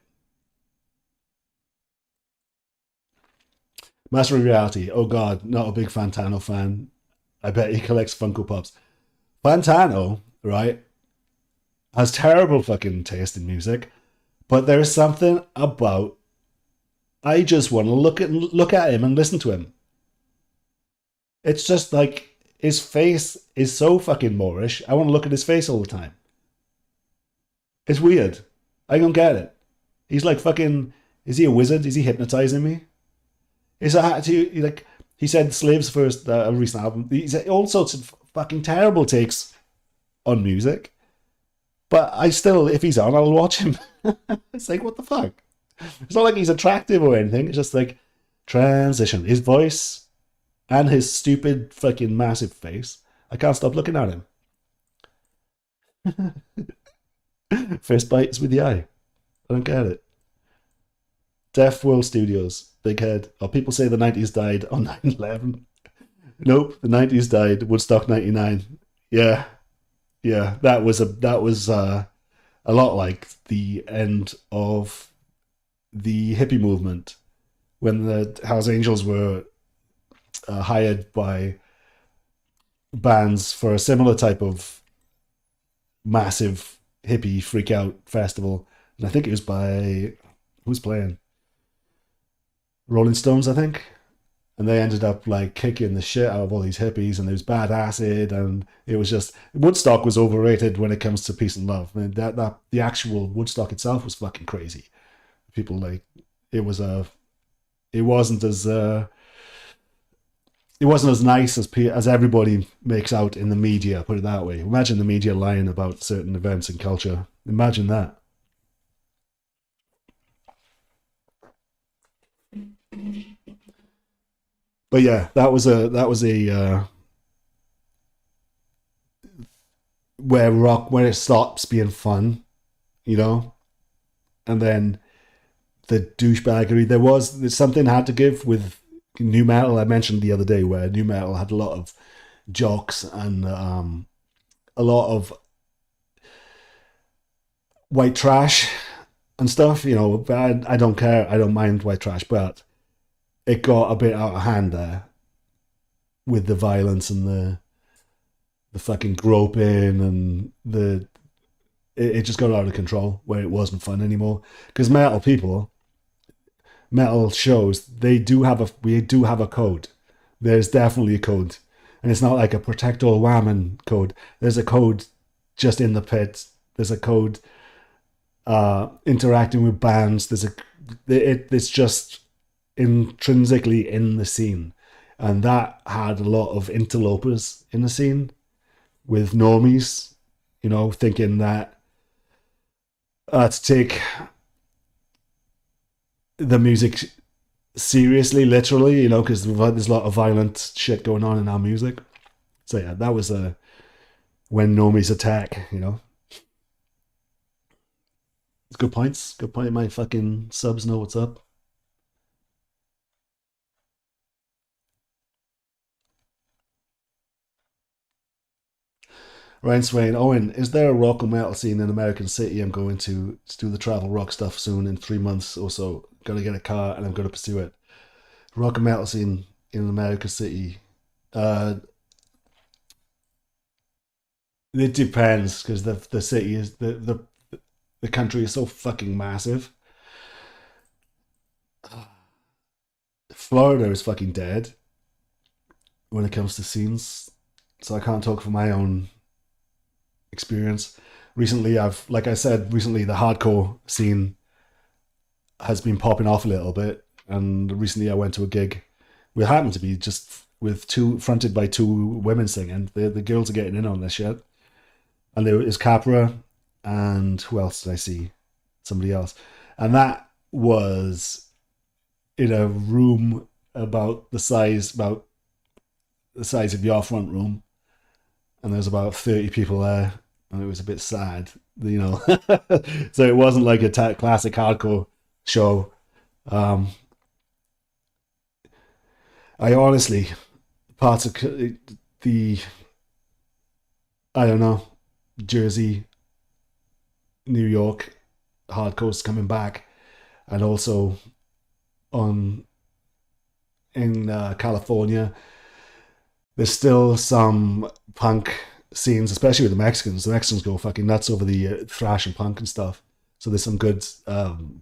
Master of Reality. Oh God, not a big Fantano fan. I bet he collects Funko Pops. Fantano, right, has terrible fucking taste in music, but there's something about, I just want to look at him and listen to him. It's just like, his face is so fucking Moorish. I want to look at his face all the time. It's weird. I don't get it. He's like fucking. Is he a wizard? Is he hypnotizing me? Is that like he said? Slaves First, a recent album. He's all sorts of fucking terrible takes on music. But I still, if he's on, I'll watch him. It's like, what the fuck? It's not like he's attractive or anything. It's just like transition. His voice and his stupid fucking massive face. I can't stop looking at him. First bite is with the eye. I don't get it. Deaf World Studios, big head. Oh, people say the 90s died on 9/11. Nope, the 90s died. Woodstock 99. Yeah, yeah. That was a lot like the end of the hippie movement when the Hells Angels were hired by bands for a similar type of massive hippie freak out festival. And I think it was by who's playing? Rolling Stones, I think. And they ended up like kicking the shit out of all these hippies, and there was bad acid, and it was just Woodstock was overrated when it comes to peace and love. I mean, that the actual Woodstock itself was fucking crazy. People like it wasn't as nice as everybody makes out in the media. Put it that way. Imagine the media lying about certain events and culture. Imagine that. But yeah, that was a where it stops being fun, you know, and then the douchebaggery. There's something had to give with new metal. I mentioned the other day where new metal had a lot of jocks and a lot of white trash and stuff. You know, but I don't care. I don't mind white trash, but it got a bit out of hand there with the violence and the fucking groping and it just got out of control where it wasn't fun anymore. Because metal shows, we do have a code. There's definitely a code, and it's not like a protect all women code. There's a code just in the pit. There's a code interacting with bands. It's just intrinsically in the scene, and that had a lot of interlopers in the scene with normies, you know, thinking that to take the music seriously, literally, you know, because there's a lot of violent shit going on in our music. So yeah, that was when normies attack, you know. Good points. Good point. My fucking subs know what's up. Ryan Swain, Owen, is there a rock and metal scene in American City? I'm going to do the travel rock stuff soon in 3 months or so. Gonna get a car and I'm gonna pursue it. Rock and metal scene in American City. It depends because the city is the country is so fucking massive. Florida is fucking dead when it comes to scenes, so I can't talk from my own experience. Recently, like I said, the hardcore scene has been popping off a little bit, and recently I went to a gig. We happened to be just with fronted by two women singing. The girls are getting in on this shit, and there was Capra, and who else did I see? Somebody else, and that was in a room about the size of your front room, and there's about 30 people there, and it was a bit sad, you know. So it wasn't like a classic hardcore show. I honestly, parts of the, I don't know, Jersey, New York, hardcore's coming back, and also in California, there's still some punk scenes, especially with the Mexicans. The Mexicans go fucking nuts over the thrash and punk and stuff. So there's some good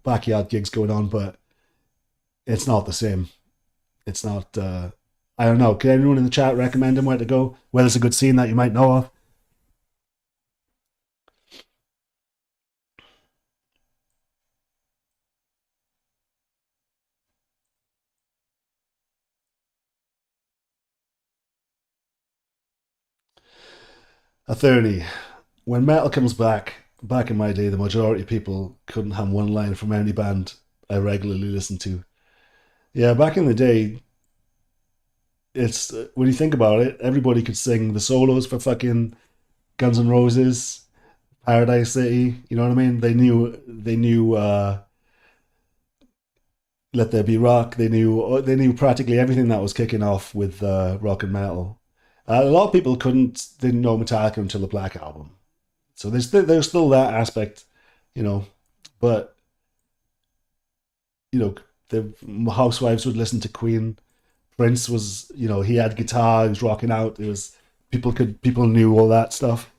backyard gigs going on, but it's not the same. It's not I don't know. Can anyone in the chat recommend him where to go? Where there's a good scene that you might know of? Attorney. When metal comes back in my day, the majority of people couldn't hum one line from any band I regularly listened to. Yeah, back in the day, it's when you think about it, everybody could sing the solos for fucking Guns N' Roses, Paradise City. You know what I mean? They knew Let There Be Rock. They knew practically everything that was kicking off with rock and metal. A lot of people didn't know Metallica until the Black Album. So there's still that aspect, you know. But you know, the housewives would listen to Queen. Prince was, he had guitar, he was rocking out. It was people knew all that stuff.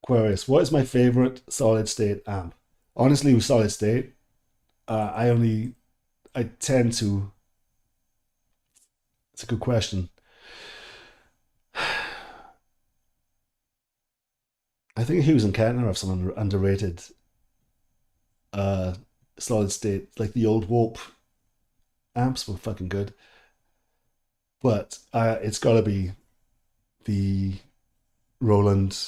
Aquarius, what is my favorite solid state amp? Honestly, with solid state, I tend to. It's a good question. I think Hughes and Kettner have some underrated uh, solid state, like the old Warp amps were fucking good. But it's got to be the Roland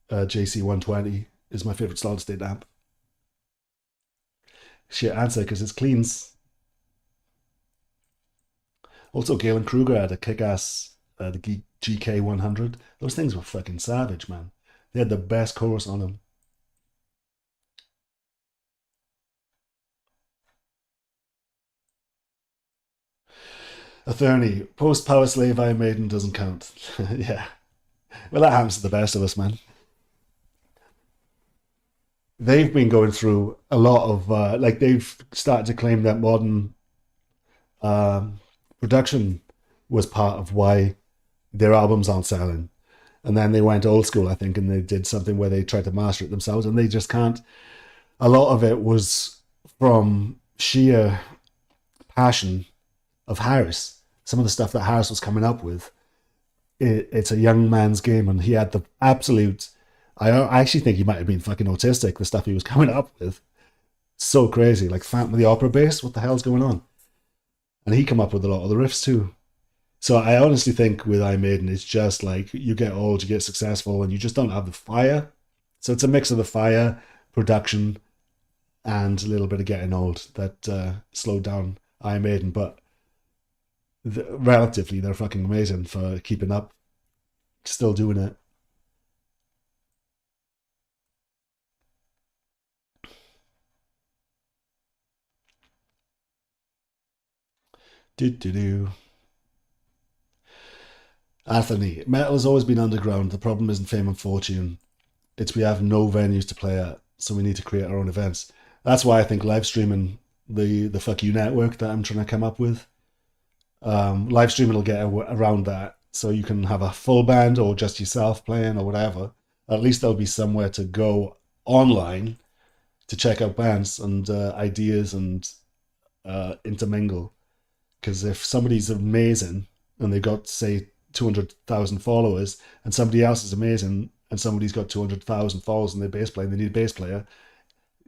JC 120 is my favorite solid state amp. Shit answer because it's cleans. Also, Galen Kruger had a kick-ass the GK 100. Those things were fucking savage, man. They had the best chorus on them. Attorney, post Power Slave Iron Maiden doesn't count. Yeah. Well, that happens to the best of us, man. They've been going through a lot of, they've started to claim that modern um, production was part of why their albums aren't selling. And then they went old school, I think, and they did something where they tried to master it themselves, and they just can't. A lot of it was from sheer passion of Harris. Some of the stuff that Harris was coming up with, it's a young man's game, and he had the absolute. I actually think he might have been fucking autistic. The stuff he was coming up with, so crazy, like Phantom of the Opera bass. What the hell's going on? And he come up with a lot of the riffs too. So I honestly think with Iron Maiden, it's just like you get old, you get successful, and you just don't have the fire. So it's a mix of the fire, production, and a little bit of getting old that slowed down Iron Maiden. But relatively, they're fucking amazing for keeping up, still doing it. Do do do. Anthony, metal has always been underground. The problem isn't fame and fortune. It's we have no venues to play at, so we need to create our own events. That's why I think live streaming the fuck you network that I'm trying to come up with. Live streaming will get around that, so you can have a full band or just yourself playing or whatever. At least there'll be somewhere to go online to check out bands and ideas and intermingle. Because if somebody's amazing and they've got say 200,000 followers, and somebody else is amazing and somebody's got 200,000 followers and they're bass player and they need a bass player,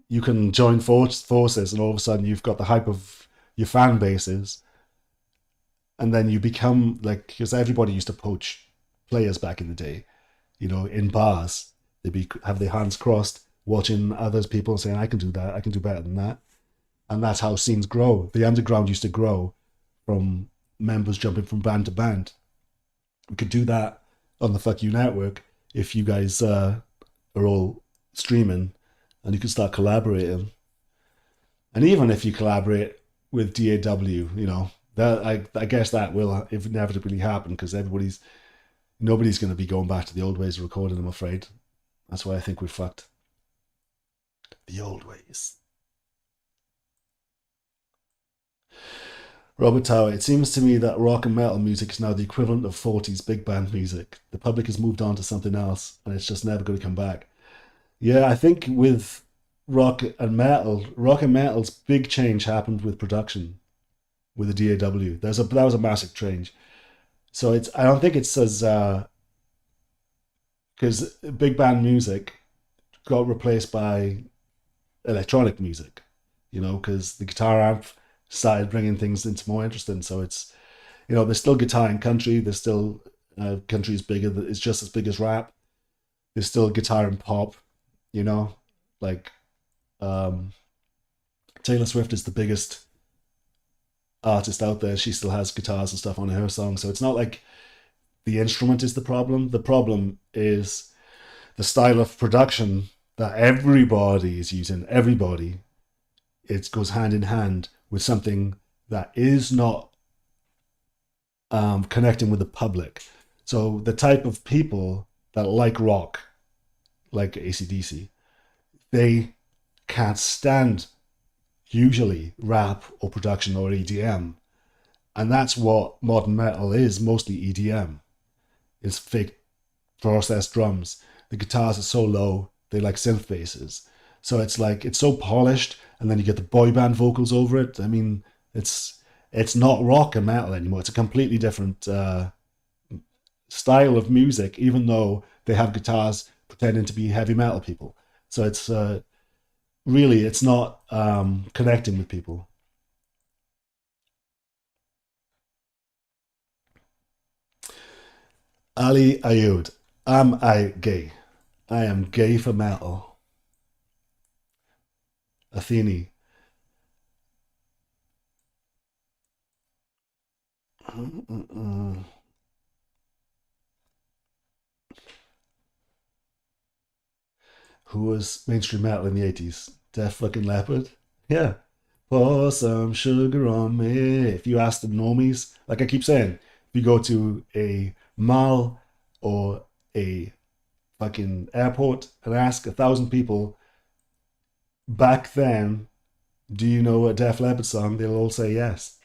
you can join forces, and all of a sudden you've got the hype of your fan bases, and then you become like, because everybody used to poach players back in the day, in bars. They'd be have their hands crossed, watching others people saying, "I can do that. I can do better than that," and that's how scenes grow. The underground used to grow from members jumping from band to band. We could do that on the Fuck You network if you guys are all streaming, and you can start collaborating. And even if you collaborate with DAW, that I guess that will inevitably happen because nobody's going to be going back to the old ways of recording. I'm afraid. That's why I think we're fucked. The old ways. Robert Tower, it seems to me that rock and metal music is now the equivalent of 40s big band music. The public has moved on to something else and it's just never going to come back. Yeah, I think with rock and metal's big change happened with production, with the DAW. That was a massive change. So it's I don't think it's as because big band music got replaced by electronic music, because the guitar amp started bringing things into more interesting. So it's there's still guitar in country. There's still country is bigger. It's just as big as rap. There's still guitar and pop. You know, like um, Taylor Swift is the biggest artist out there. She still has guitars and stuff on her songs. So it's not like the instrument is the problem. The problem is the style of production that everybody is using. Everybody, it goes hand in hand with something that is not connecting with the public. So the type of people that like rock, like AC/DC, they can't stand usually rap or production or EDM. And that's what modern metal is, mostly EDM. It's fake processed drums. The guitars are so low, they like synth basses. So it's like it's so polished, and then you get the boy band vocals over it. I mean, it's not rock and metal anymore. It's a completely different style of music, even though they have guitars pretending to be heavy metal people. So it's really it's not connecting with people. Ali Ayud, am I gay? I am gay for metal. Athene, who was mainstream metal in the 80s? Def fucking Leopard. Yeah. Pour some sugar on me. If you ask the normies, like I keep saying, if you go to a mall or a fucking airport and ask 1,000 people back then, do you know a Def Leppard song? They'll all say yes.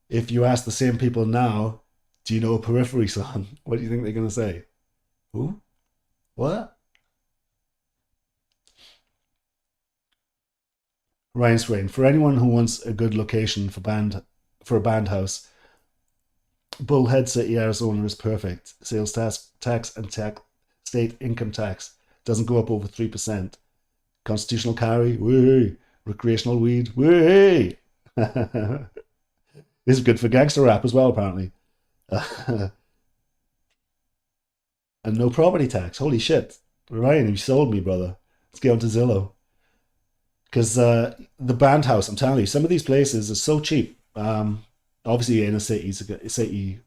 If you ask the same people now, do you know a Periphery song? What do you think they're going to say? Who? What? Ryan Swain. For anyone who wants a good location for a band house, Bullhead City, Arizona is perfect. Sales tax, state income tax doesn't go up over 3%. Constitutional carry, way. Recreational weed, way. This is good for gangster rap as well, apparently. And no property tax. Holy shit. Ryan, you sold me, brother. Let's get on to Zillow. Because the band house, I'm telling you, some of these places are so cheap. Obviously, in a city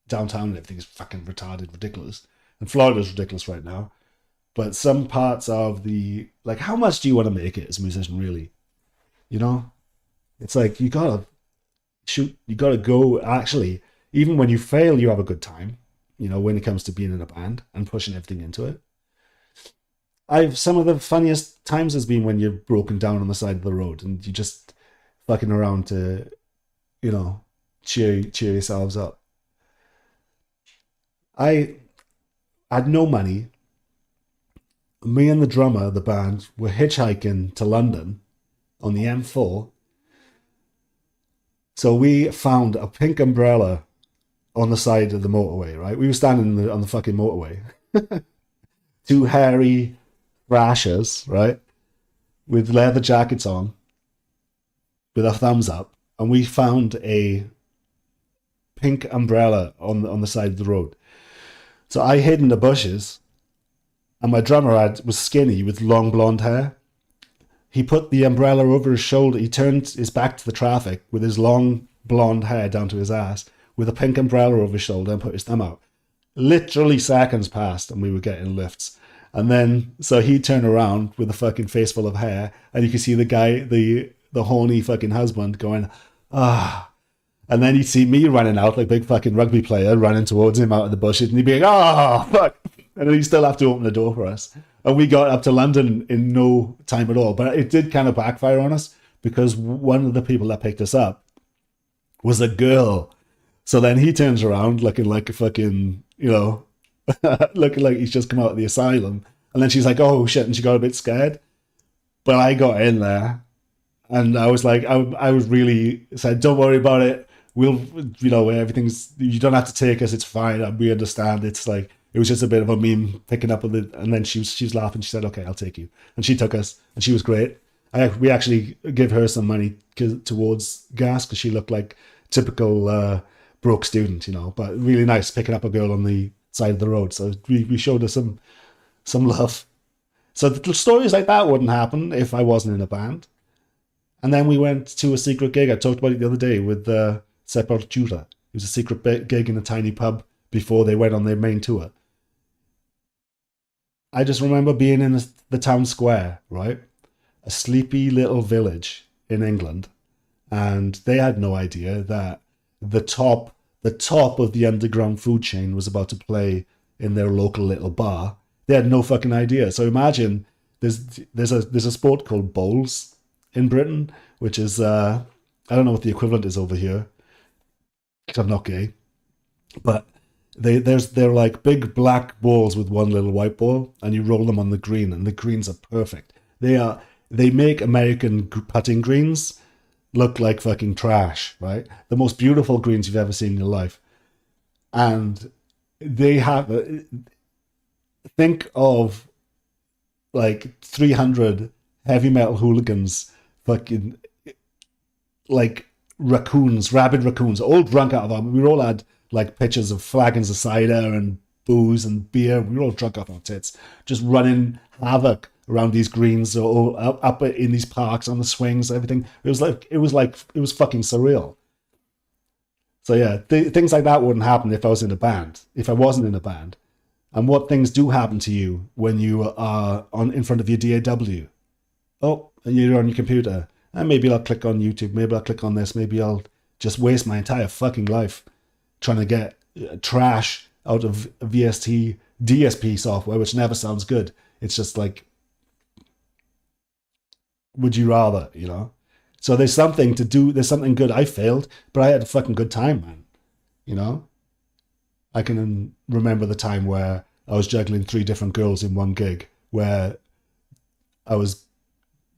downtown and everything is fucking retarded, ridiculous. And Florida's ridiculous right now. But some parts of like, how much do you want to make it as a musician, really? You know? It's like, you gotta shoot, you gotta go, actually, even when you fail, you have a good time, when it comes to being in a band and pushing everything into it. I've Some of the funniest times has been when you're broken down on the side of the road and you just fucking around to, you know, cheer yourselves up. I had no money. Me and the drummer of the band were hitchhiking to London on the M4. So we found a pink umbrella on the side of the motorway, right? We were standing on the fucking motorway. Two hairy thrashers, right? With leather jackets on, with our thumbs up. And we found a pink umbrella on the side of the road. So I hid in the bushes, and my drummer was skinny with long blonde hair. He put the umbrella over his shoulder. He turned his back to the traffic with his long blonde hair down to his ass, with a pink umbrella over his shoulder, and put his thumb out. Literally seconds passed, and we were getting lifts. And then, so he turned around with a fucking face full of hair, and you could see the guy, the horny fucking husband, going, ah. And then you'd see me running out, like a big fucking rugby player, running towards him out of the bushes, and he'd be like, oh, fuck. And then he'd still have to open the door for us. And we got up to London in no time at all. But it did kind of backfire on us, because one of the people that picked us up was a girl. So then he turns around looking like a fucking, looking like he's just come out of the asylum. And then she's like, oh shit, and she got a bit scared. But I got in there and I was like, I was really said, don't worry about it. We'll, everything's, you don't have to take us. It's fine. We understand. It's like, it was just a bit of a meme picking up with it. And then she was laughing. She said, okay, I'll take you. And she took us and she was great. We actually give her some money towards gas because she looked like typical broke student, but really nice picking up a girl on the side of the road. So we showed her some love. So the stories like that wouldn't happen if I wasn't in a band. And then we went to a secret gig. I talked about it the other day with Sepultura. It was a secret gig in a tiny pub before they went on their main tour. I just remember being in the town square, right? A sleepy little village in England, and they had no idea that the top of the underground food chain was about to play in their local little bar. They had no fucking idea. So imagine there's a sport called bowls in Britain, which is I don't know what the equivalent is over here because I'm not gay, but they're like big black balls with one little white ball, and you roll them on the green, and the greens are perfect. They make American putting greens look like fucking trash, right? The most beautiful greens you've ever seen in your life, and they have think of like 300 heavy metal hooligans, fucking like raccoons, rabid raccoons, all drunk out of them. We all had like pictures of flagons of cider and booze and beer. We were all drunk off our tits, just running havoc around these greens or up in these parks on the swings, everything. It was fucking surreal. So yeah, things like that wouldn't happen if I was in a band. If I wasn't in a band, and what things do happen to you when you are on in front of your DAW? Oh, and you're on your computer. And maybe I'll click on YouTube. Maybe I'll click on this. Maybe I'll just waste my entire fucking life trying to get trash out of VST DSP software, which never sounds good. It's just like, would you rather, So there's something to do. There's something good. I failed, but I had a fucking good time, man. You know, I can remember the time where I was juggling three different girls in one gig, where I was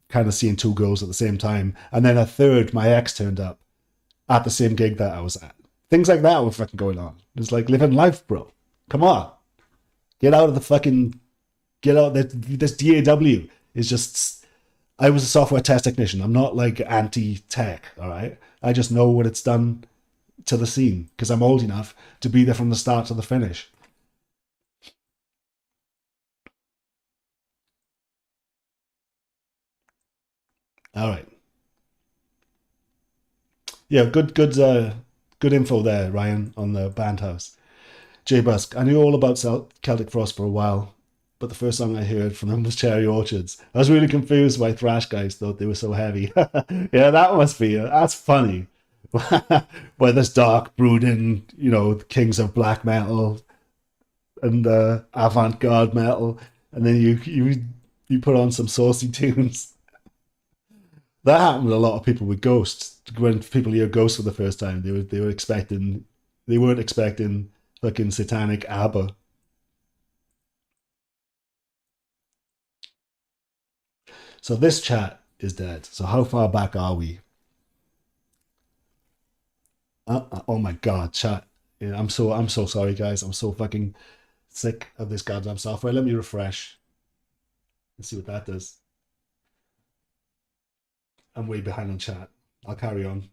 kind of seeing two girls at the same time, and then a third, my ex, turned up at the same gig that I was at. Things like that were fucking going on. It's like living life, bro. Come on, get out of the fucking get out. This DAW is just. I was a software test technician. I'm not like anti-tech. All right, I just know what it's done to the scene because I'm old enough to be there from the start to the finish. All right. Yeah, good info there, Ryan, on the band house. Jay Busk. I knew all about Celtic Frost for a while, but the first song I heard from them was Cherry Orchards. I was really confused why thrash guys thought they were so heavy. Yeah, that must be that's funny. Why this dark, brooding, the kings of black metal and avant-garde metal, and then you put on some saucy tunes. That happened to a lot of people with Ghosts. When people hear Ghosts for the first time, they weren't expecting fucking satanic ABBA. So this chat is dead. So how far back are we? Oh my god, chat. Yeah, I'm so sorry, guys. I'm so fucking sick of this goddamn software. Let me refresh and see what that does. I'm way behind on chat. I'll carry on.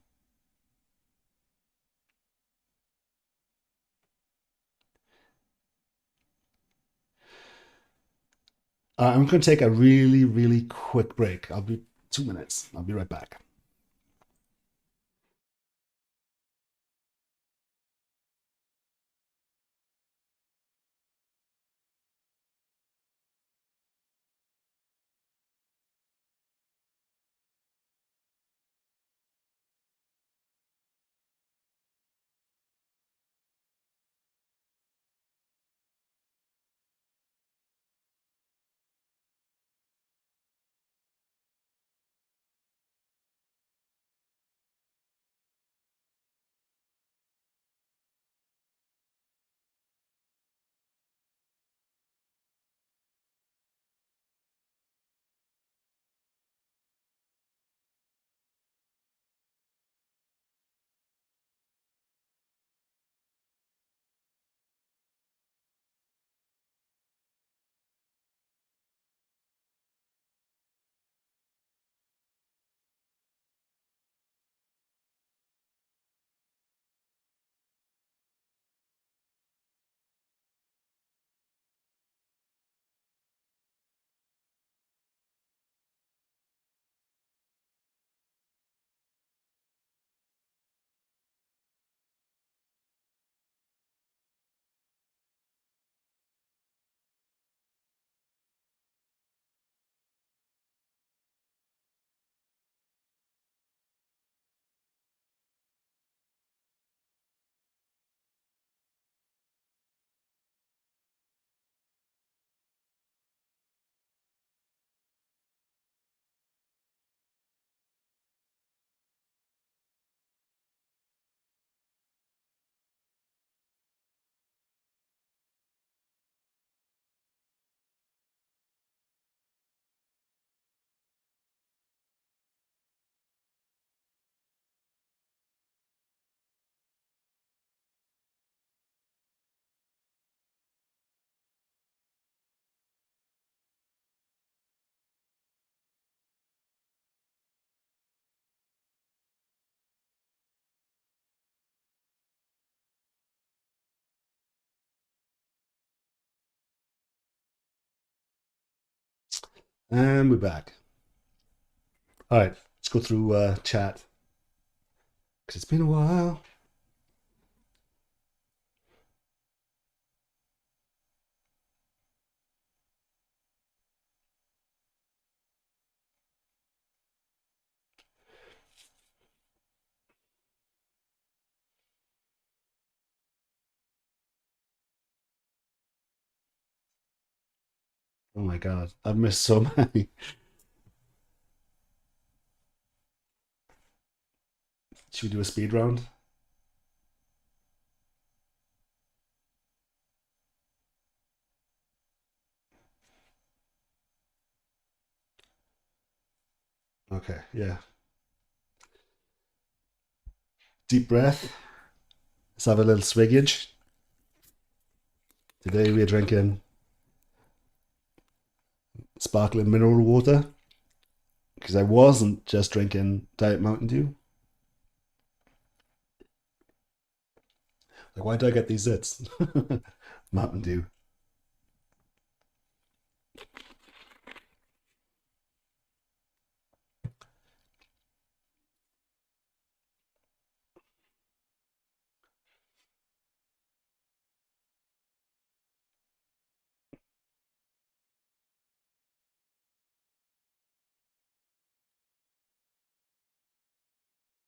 I'm going to take a really, really quick break. I'll be 2 minutes. I'll be right back. And we're back. All right, let's go through chat because it's been a while. Oh my god, I've missed so many. Should we do a speed round? Okay, yeah. Deep breath. Let's have a little swiggage. Today we are drinking sparkling mineral water because I wasn't just drinking Diet Mountain Dew. Like, why did I get these zits? Mountain Dew.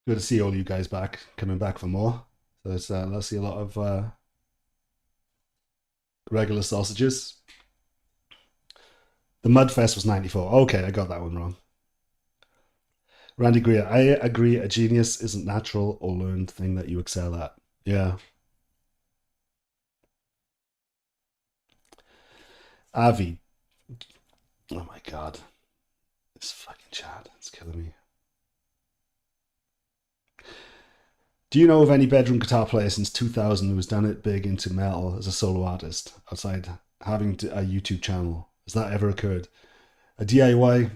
Good to see all you guys back, coming back for more. So let's see a lot of regular sausages. The Mudfest was 94. Okay, I got that one wrong. Randy Greer, I agree. A genius isn't natural or learned thing that you excel at. Yeah. Avi. Oh my god. This fucking chat. It's killing me. Do you know of any bedroom guitar player since 2000 who has done it big into metal as a solo artist outside having a YouTube channel? Has that ever occurred? A DIY?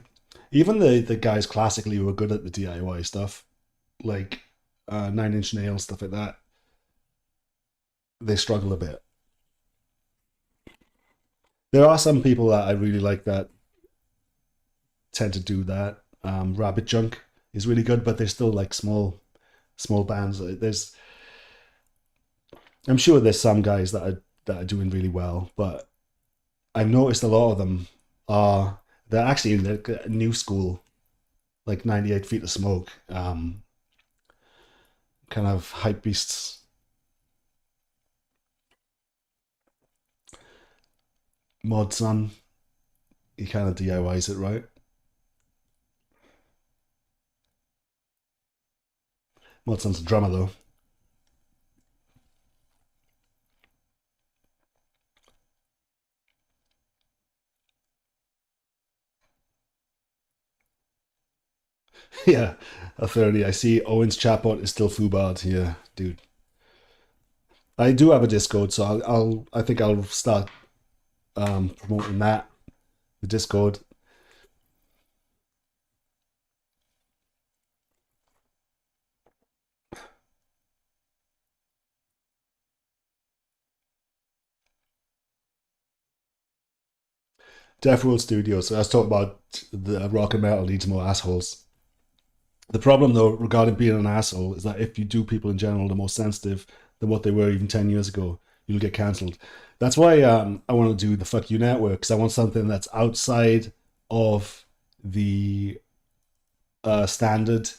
Even the guys classically who are good at the DIY stuff, like Nine Inch Nails, stuff like that, they struggle a bit. There are some people that I really like that tend to do that. Rabbit Junk is really good, but they're still like small bands. I'm sure there's some guys that are doing really well, but I've noticed a lot of them are they're actually in the new school, like 98 Feet of Smoke, kind of hype beasts. Mod Sun, he kind of DIYs it, right? Mod Sun's a drummer though. Yeah, a 30. I see Owen's chatbot is still foobarred. Yeah, dude. I do have a Discord, so I think I'll start promoting that. The Discord. Death Row Studios. So I was talking about the rock and metal needs more assholes. The problem, though, regarding being an asshole, is that if you do people in general the most sensitive than what they were even 10 years ago, you'll get cancelled. That's why I want to do the Fuck You Network, because I want something that's outside of the standard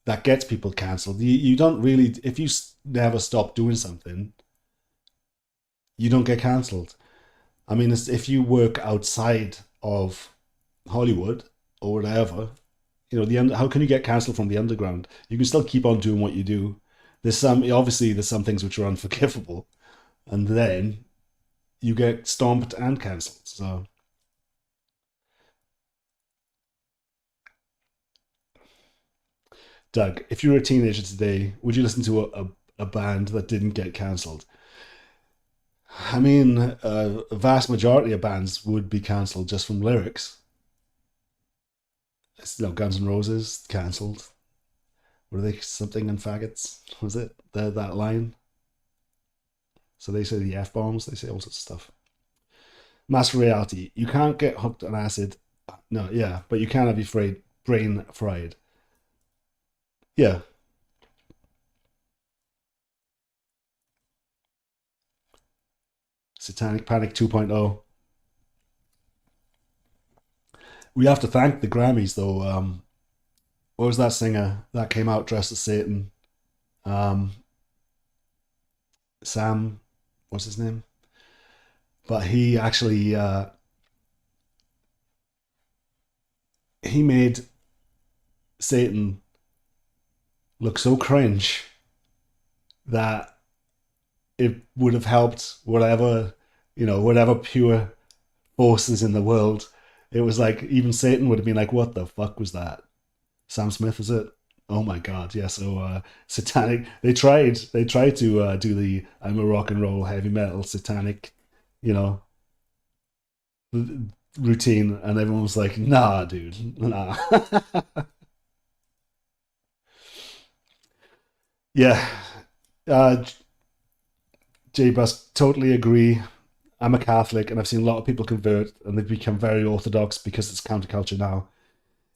that gets people cancelled. You don't really, if you never stop doing something, you don't get cancelled. I mean, if you work outside of Hollywood or whatever, how can you get cancelled from the underground? You can still keep on doing what you do. There's some things which are unforgivable, and then you get stomped and cancelled. So, Doug, if you were a teenager today, would you listen to a band that didn't get cancelled? I mean, a vast majority of bands would be cancelled just from lyrics. Guns N' Roses cancelled. Were they something and faggots? Was it that line? So they say the f bombs. They say all sorts of stuff. Master Reality. You can't get hooked on acid No, yeah, but you can have your brain fried. Yeah, Satanic Panic 2.0. We have to thank the Grammys though. What was that singer that came out dressed as Satan? Um, Sam, what's his name? But he actually he made Satan look so cringe that it would have helped whatever, whatever pure forces in the world. It was like even Satan would have been like, "What the fuck was that?" Sam Smith, is it? Oh my god, yeah. So satanic. They tried to do the I'm a rock and roll heavy metal satanic, you know, routine, and everyone was like, "Nah, dude, nah." Yeah, uh, J Bus, totally agree. I'm a Catholic, and I've seen a lot of people convert, and they've become very orthodox because it's counterculture now.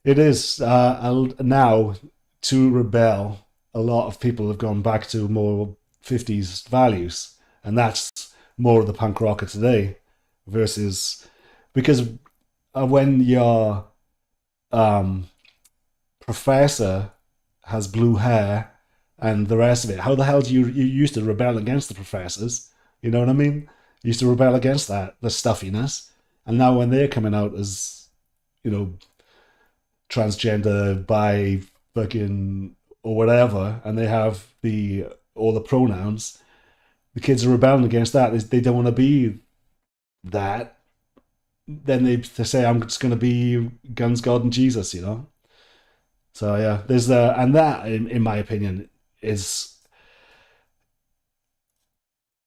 It is now to rebel. A lot of people have gone back to more 50s values, and that's more of the punk rocker today versus because when your um, professor has blue hair and the rest of it, how the hell do you used to rebel against the professors? You know what I mean? You used to rebel against that the stuffiness, and now when they're coming out as you know transgender, bi, fucking or whatever, and they have the all the pronouns. The kids are rebelling against that. They don't want to be that. Then they say, "I'm just going to be guns, God, and Jesus," you know. So yeah, there's and that in my opinion is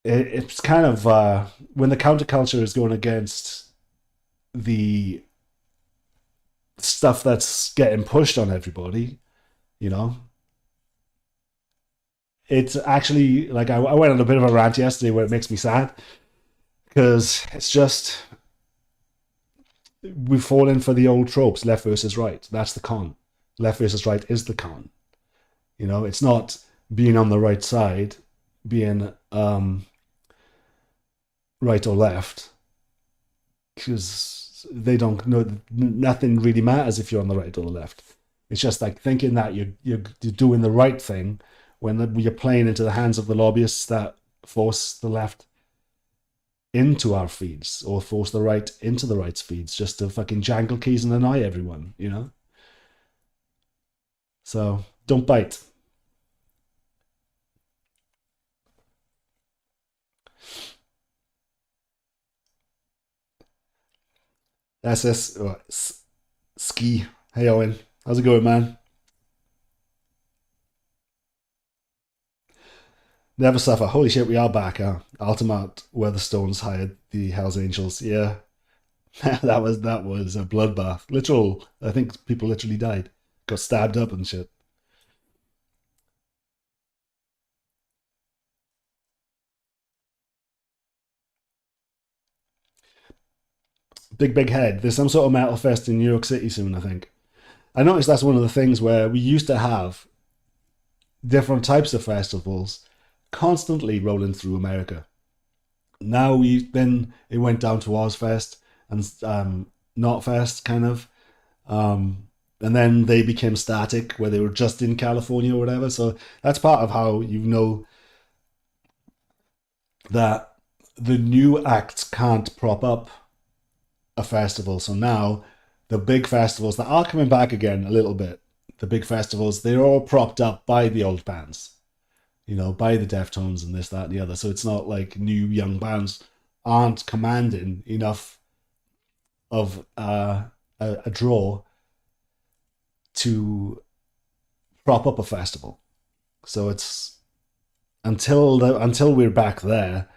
it's kind of when the counterculture is going against the stuff that's getting pushed on everybody, you know, it's actually like I went on a bit of a rant yesterday where it makes me sad because it's just we've fallen for the old tropes, left versus right. That's the con. Left versus right is the con. It's not being on the right side, being right or left, because they don't know. Nothing really matters if you're on the right or the left. It's just like thinking that you're doing the right thing when you're playing into the hands of the lobbyists that force the left into our feeds or force the right into the right's feeds just to fucking jangle keys and annoy everyone. So don't bite. That's this. Ski. Hey Owen, how's it going, man? Never suffer. Holy shit, we are back, huh? Altamont Weatherstones hired the Hells Angels. Yeah. that was a bloodbath. Literal. I think people literally died. Got stabbed up and shit. Big head. There's some sort of metal fest in New York City soon, I think. I noticed that's one of the things where we used to have different types of festivals constantly rolling through America. Now it went down to Ozfest and Notfest kind of, and then they became static where they were just in California or whatever. So that's part of how that the new acts can't prop up a festival. So now the big festivals that are coming back again a little bit, the big festivals, they're all propped up by the old bands, by the Deftones and this, that, and the other. So it's not like new young bands aren't commanding enough of a draw to prop up a festival. So it's until we're back there,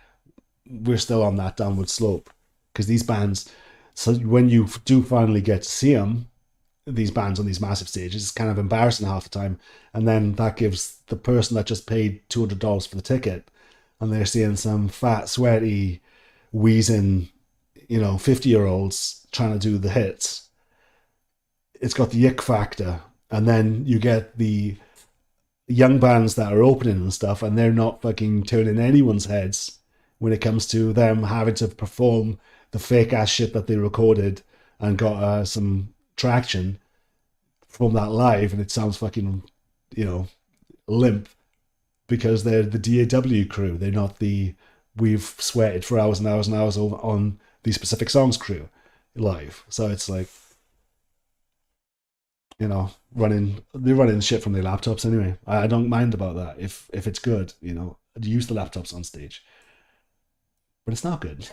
we're still on that downward slope because these bands. So when you do finally get to see them, these bands on these massive stages, it's kind of embarrassing half the time, and then that gives the person that just paid $200 for the ticket, and they're seeing some fat, sweaty, wheezing, 50-year-olds trying to do the hits. it's got the ick factor, and then you get the young bands that are opening and stuff, and they're not fucking turning anyone's heads when it comes to them having to perform the fake ass shit that they recorded and got some traction from that live, and it sounds fucking, you know, limp because they're the DAW crew. They're not the we've sweated for hours and hours and hours on these specific songs crew live. So it's like, you know, they're running shit from their laptops anyway. I don't mind about that if it's good, you know. Use the laptops on stage, but it's not good.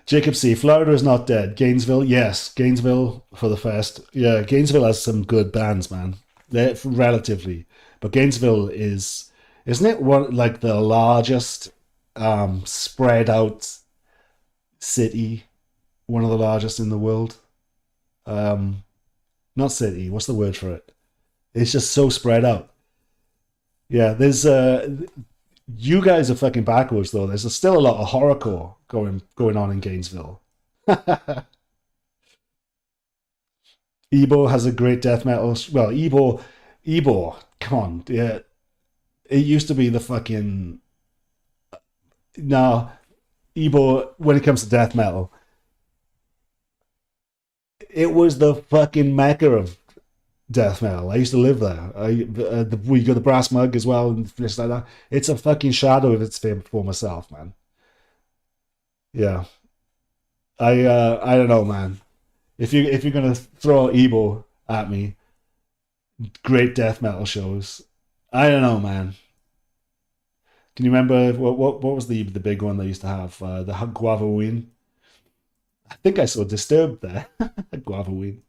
Jacob C. Florida is not dead. Gainesville, yes. Gainesville for the fest. Yeah, Gainesville has some good bands, man. They're relatively, but Gainesville isn't it one like the largest spread out city, one of the largest in the world? Um, Not city. What's the word for it? It's just so spread out. Yeah, there's you guys are fucking backwards though. There's still a lot of horrorcore going on in Gainesville. Ebo has a great death metal. Well, Ebo, come on, yeah. It used to be the fucking no Ebo when it comes to death metal. It was the fucking mecca of death metal. I used to live there. We got the brass mug as well and things like that. It's a fucking shadow of its former self, man. Yeah, I don't know, man. If you're gonna throw Ebo at me, great death metal shows. I don't know, man. Can you remember what was the big one they used to have? The Guava Ween. I think I saw Disturbed there. Guava Ween.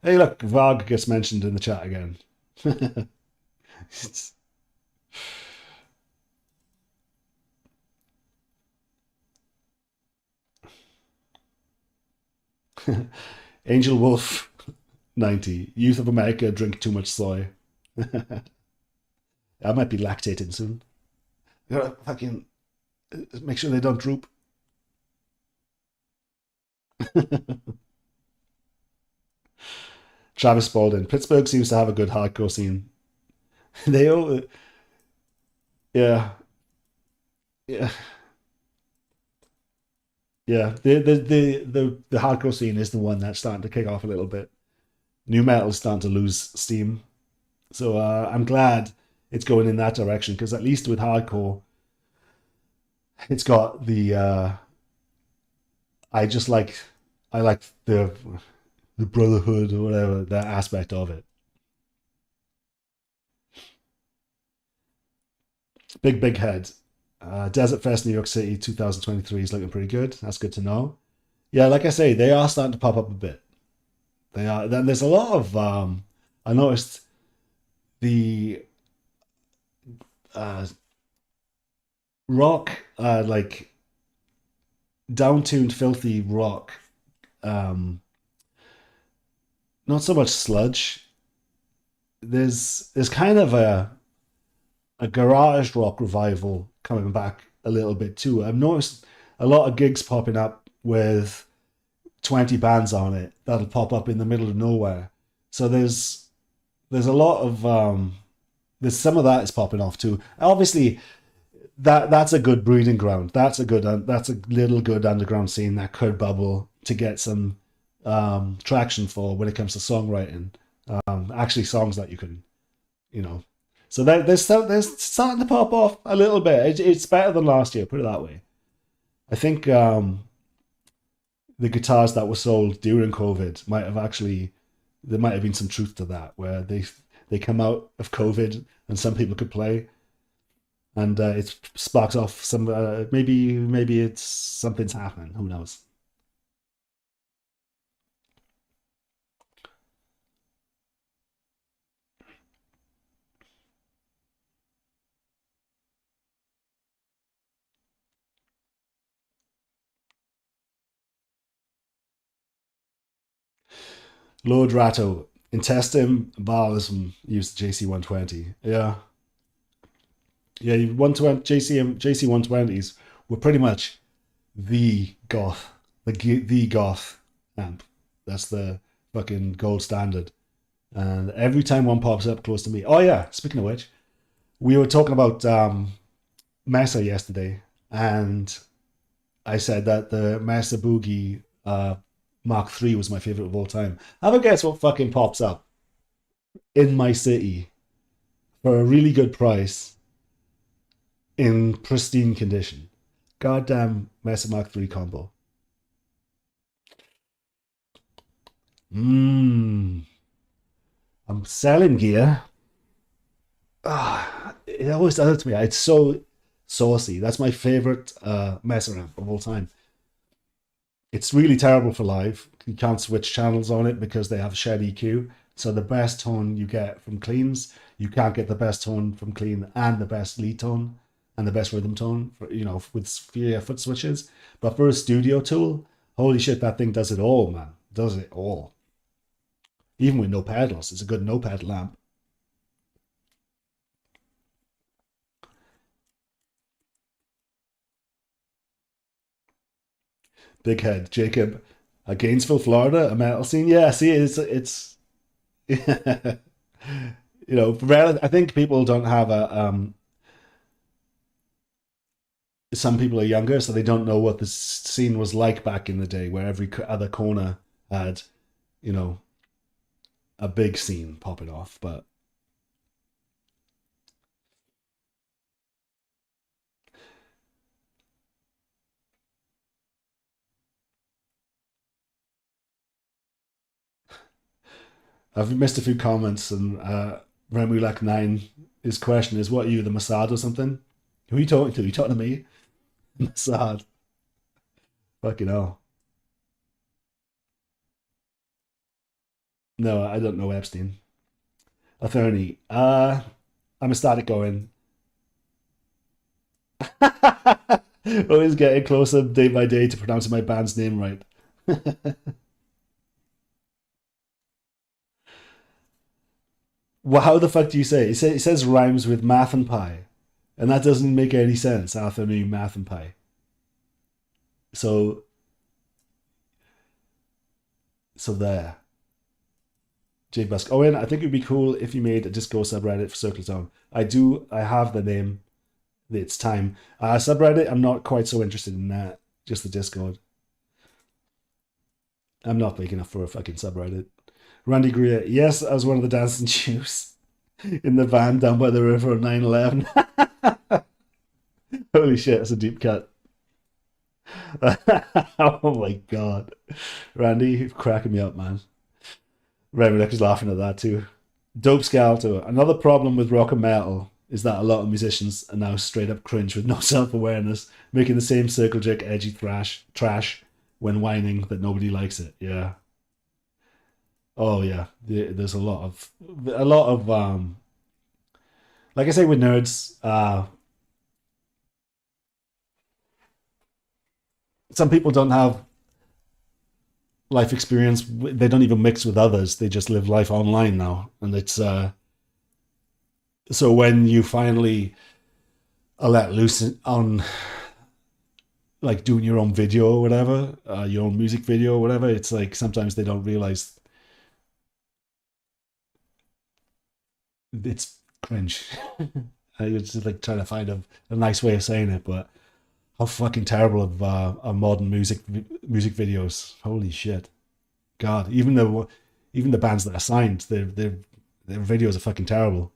Hey, look, Varg gets mentioned in the chat again. Angel Wolf 90. Youth of America drink too much soy. I might be lactating soon. You gotta fucking make sure they don't droop. Travis Spaulding. Pittsburgh seems to have a good hardcore scene. They all, yeah, yeah, yeah. The hardcore scene is the one that's starting to kick off a little bit. New metal's starting to lose steam. So I'm glad it's going in that direction because at least with hardcore, it's got the I just like I like the brotherhood or whatever that aspect of it. Big head. Desert Fest New York City 2023 is looking pretty good. That's good to know. Yeah, like I say, they are starting to pop up a bit. They are. Then there's a lot of. I noticed the uh, rock, like down-tuned, filthy rock. Um, Not so much sludge. There's kind of a garage rock revival coming back a little bit too. I've noticed a lot of gigs popping up with 20 bands on it that'll pop up in the middle of nowhere. So there's a lot of there's some of that is popping off too. Obviously, that's a good breeding ground. That's a little good underground scene that could bubble to get some traction for when it comes to songwriting. Actually, songs that you can, you know. So there's starting to pop off a little bit. It's better than last year. Put it that way. I think the guitars that were sold during COVID might have actually there might have been some truth to that, where they come out of COVID and some people could play, and it sparks off some maybe it's something's happening. Who knows? Lord Ratto. Intestine embolism used JC120. Yeah. Yeah, 120 JC120s were pretty much the goth, the goth amp. That's the fucking gold standard. And every time one pops up close to me, oh yeah. Speaking of which, we were talking about Mesa yesterday, and I said that the Mesa Boogie Mark III was my favorite of all time. Have a guess what fucking pops up in my city for a really good price in pristine condition. Goddamn Mesa Mark III combo. Mmm. I'm selling gear. It always does it to me. It's so saucy. That's my favorite Mesa amp of all time. It's really terrible for live. You can't switch channels on it because they have shed EQ. So the best tone you get from cleans, you can't get the best tone from clean and the best lead tone and the best rhythm tone for, with your foot switches. But for a studio tool, holy shit, that thing does it all, man. Does it all. Even with no pedals, it's a good no pedal amp. Big head, Jacob, Gainesville, Florida, a metal scene. Yeah, see, it's I think people don't have a some people are younger, so they don't know what the scene was like back in the day, where every other corner had, you know, a big scene popping off. But I've missed a few comments, and Remulak 9, his question is, what are you, the Mossad or something? Who are you talking to? Are you talking to me? Mossad. Fucking hell. No, I don't know Epstein. Attorney. I'm a static going. Always getting closer day by day to pronouncing my band's name right. Well, how the fuck do you say it? It says rhymes with math and pie, and that doesn't make any sense. Anthony, math and pie. So, so there. Jake Busk. Owen, I think it'd be cool if you made a Disco subreddit for Circle Zone. I do. I have the name. It's time. Subreddit. I'm not quite so interested in that. Just the Discord. I'm not big enough for a fucking subreddit. Randy Greer. Yes, I was one of the dancing shoes in the van down by the river on 9/11. Holy shit, that's a deep cut. Oh my god. Randy, you're cracking me up, man. Reminick is laughing at that too. Dope Scalto. Another problem with rock and metal is that a lot of musicians are now straight up cringe with no self awareness, making the same circle jerk edgy trash when whining that nobody likes it. Yeah. Oh yeah. There's a lot of like I say with nerds, some people don't have life experience. They don't even mix with others. They just live life online now, and it's so when you finally are let loose on like doing your own video or whatever, your own music video or whatever, it's like sometimes they don't realize it's cringe. I was just like trying to find a nice way of saying it, but how fucking terrible of are modern music videos. Holy shit, God! Even the bands that are signed, their videos are fucking terrible.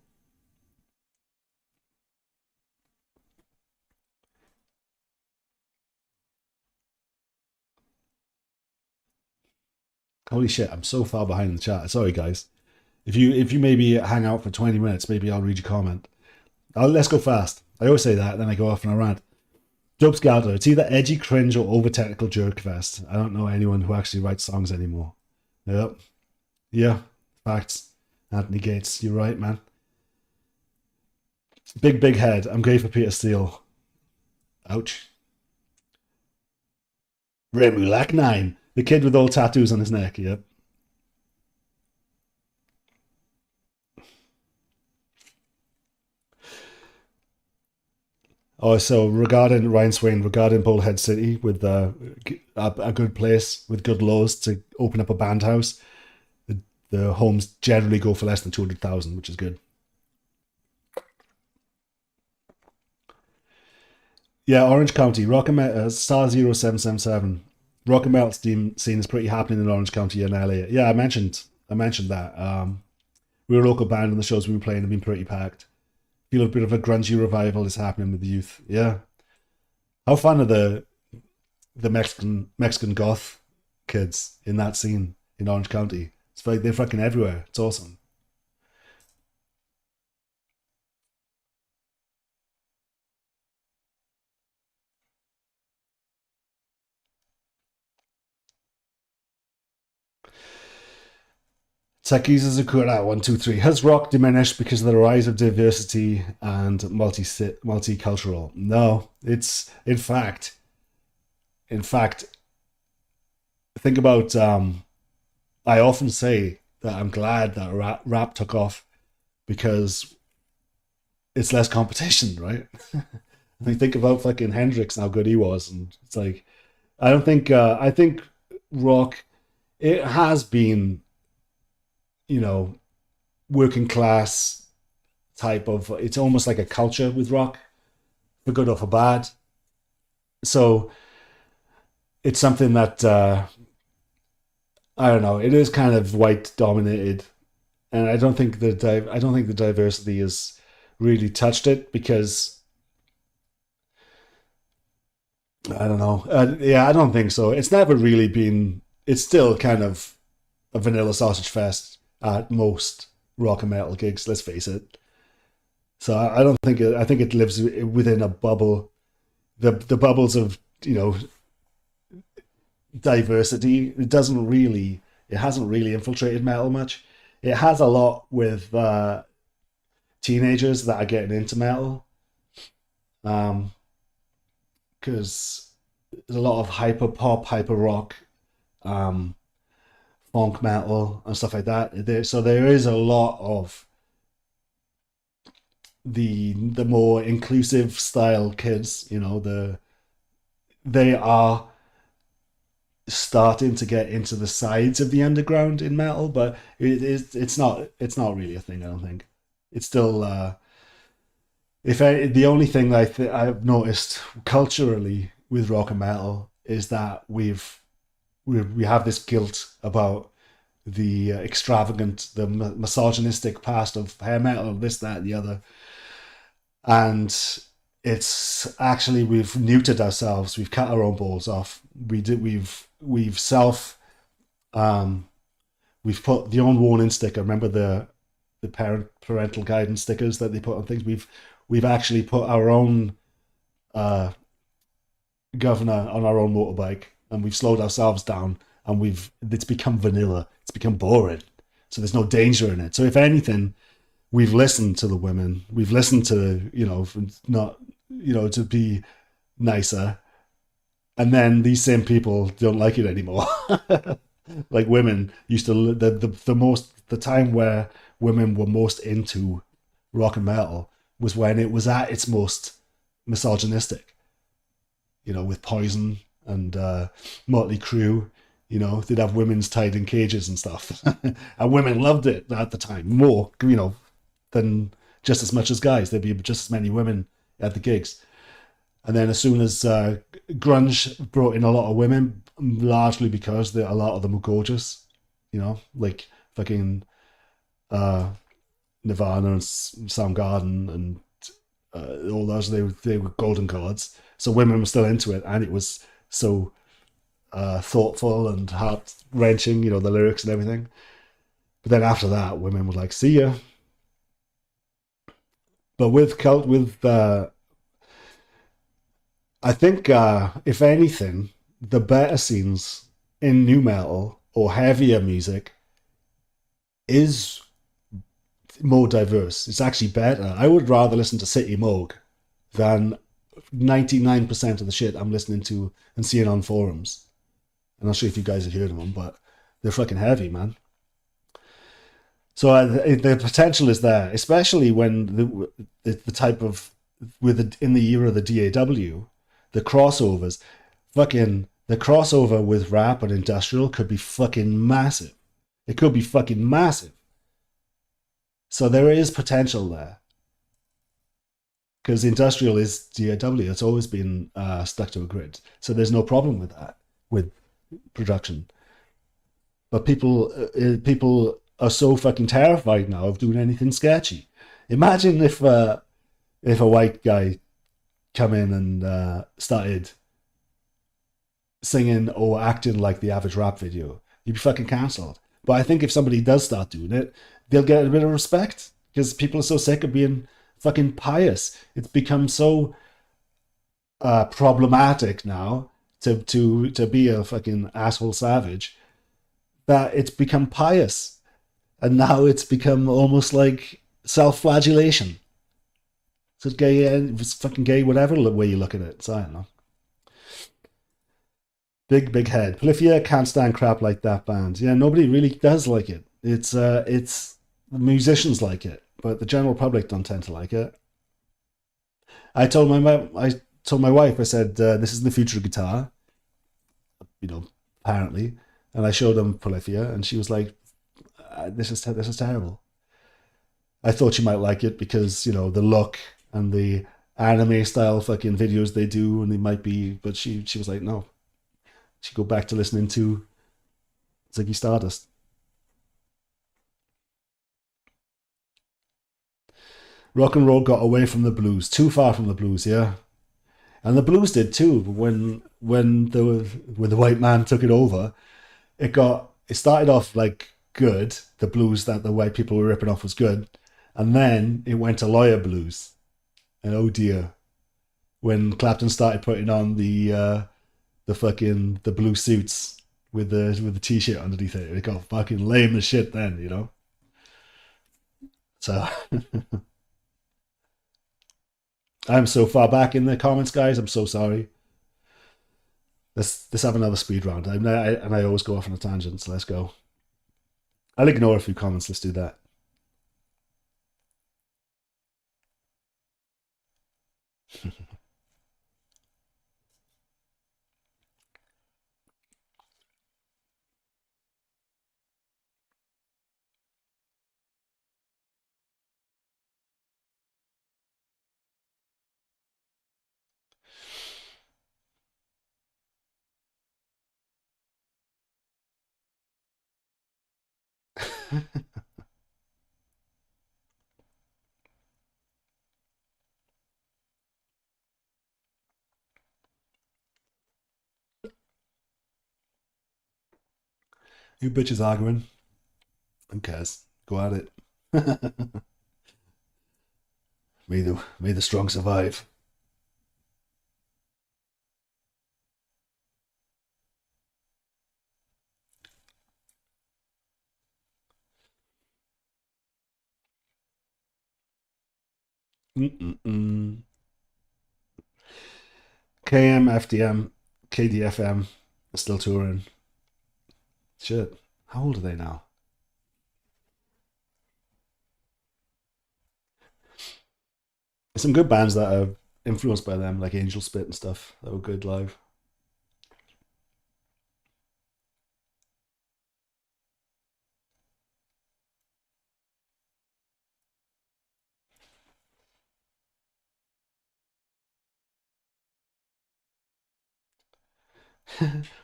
Holy shit, I'm so far behind in the chat. Sorry, guys. If you maybe hang out for 20 minutes, maybe I'll read your comment. Let's go fast. I always say that, then I go off on a rant. Dope Scaldo. It's either edgy cringe or over technical jerk fest. I don't know anyone who actually writes songs anymore. Yep. Yeah. Facts. Anthony Gates. You're right, man. Big head. I'm gay for Peter Steele. Ouch. Remulak 9. The kid with all tattoos on his neck. Yep. Oh, so regarding Ryan Swain, regarding Bullhead City with a good place with good laws to open up a band house, the homes generally go for less than 200,000, which is good. Yeah, Orange County, Rock and Metal, Star 0777. Rock and Metal scene is pretty happening in Orange County and LA. Yeah, I mentioned that. We were a local band and the shows we were playing have been pretty packed. Feel a bit of a grungy revival is happening with the youth. Yeah. How fun are the Mexican goth kids in that scene in Orange County? It's like they're fucking everywhere. It's awesome. Takiza Zakura, 123. Has rock diminished because of the rise of diversity and multicultural? No, it's in fact, think about. I often say that I'm glad that rap took off because it's less competition, right? I mean, think about fucking Hendrix and how good he was, and it's like I don't think I think rock it has been you know working class type of it's almost like a culture with rock for good or for bad. So it's something that I don't know. It is kind of white dominated, and I don't think the diversity has really touched it because I don't know. Yeah, I don't think so. It's never really been. It's still kind of a vanilla sausage fest at most rock and metal gigs. Let's face it. So I don't think it. I think it lives within a bubble. The bubbles of diversity. It doesn't really. It hasn't really infiltrated metal much. It has a lot with teenagers that are getting into metal. Um, because there's a lot of hyper pop, hyper rock, um, funk metal, and stuff like that. So there is a lot of the more inclusive style kids. They are starting to get into the sides of the underground in metal, but it's not really a thing. I don't think it's still. If I, the only thing I've noticed culturally with rock and metal is that we have this guilt about the extravagant, the misogynistic past of hair metal, this, that, and the other, and it's actually we've neutered ourselves. We've cut our own balls off. We've um we've put the on warning sticker. Remember the parental guidance stickers that they put on things. We've actually put our own uh governor on our own motorbike, and we've slowed ourselves down, and we've it's become vanilla. It's become boring. So there's no danger in it. So if anything, we've listened to the women. We've listened to not to be nicer, and then these same people don't like it anymore. Like women used to the time where women were most into rock and metal was when it was at its most misogynistic. With Poison and Motley Crue. They'd have women's tied in cages and stuff, and women loved it at the time more. Than just as much as guys. There'd be just as many women at the gigs. And then as soon as grunge brought in a lot of women, largely because a lot of them were gorgeous, like fucking uh, Nirvana and Soundgarden and all those. They were golden gods. So women were still into it, and it was so thoughtful and heart wrenching. The lyrics and everything. But then after that, women were like, "See ya." But I think if anything, the better scenes in new metal or heavier music is more diverse. It's actually better. I would rather listen to City Moog than 99% of the shit I'm listening to and seeing on forums. I'm not sure if you guys have heard of them, but they're fucking heavy, man. So the potential is there, especially when the type of in the era of the DAW, the crossovers, fucking the crossover with rap and industrial could be fucking massive. It could be fucking massive. So there is potential there because industrial is DAW. It's always been stuck to a grid, so there's no problem with that with production. But people are so fucking terrified now of doing anything sketchy. Imagine if a white guy come in and started singing or acting like the average rap video, you'd be fucking cancelled. But I think if somebody does start doing it, they'll get a bit of respect because people are so sick of being fucking pious. It's become so problematic now to be a fucking asshole savage that it's become pious, and now it's become almost like self-flagellation. So it's gay, it's fucking gay, whatever way you look at it. So I don't know. Big head. Polyphia can't stand crap like that band. Yeah, nobody really does like it. It's the musicians like it, but the general public don't tend to like it. I told my wife, I said, this is the future of guitar, you know, apparently, and I showed them Polyphia, and she was like, this is terrible. I thought she might like it because the look and the anime style fucking videos they do, and they might be, but she was like, no, she'd go back to listening to Ziggy Stardust. Rock and roll got away from the blues, too far from the blues, yeah. And the blues did too. When the white man took it over, it started off like good. The blues that the white people were ripping off was good, and then it went to lawyer blues. And oh dear, when Clapton started putting on the blue suits with the t-shirt underneath it, it got fucking lame as shit. Then. So I'm so far back in the comments, guys. I'm so sorry. Let's have another speed round. And I always go off on a tangent, so let's go. I'll ignore a few comments. Let's do that. You bitches arguing. Who cares? Go at it. May the strong survive. Mm-mm-mm. KM, FDM, KDFM are still touring. Shit. How old are they now? There's some good bands that are influenced by them, like Angel Spit and stuff, that were good live.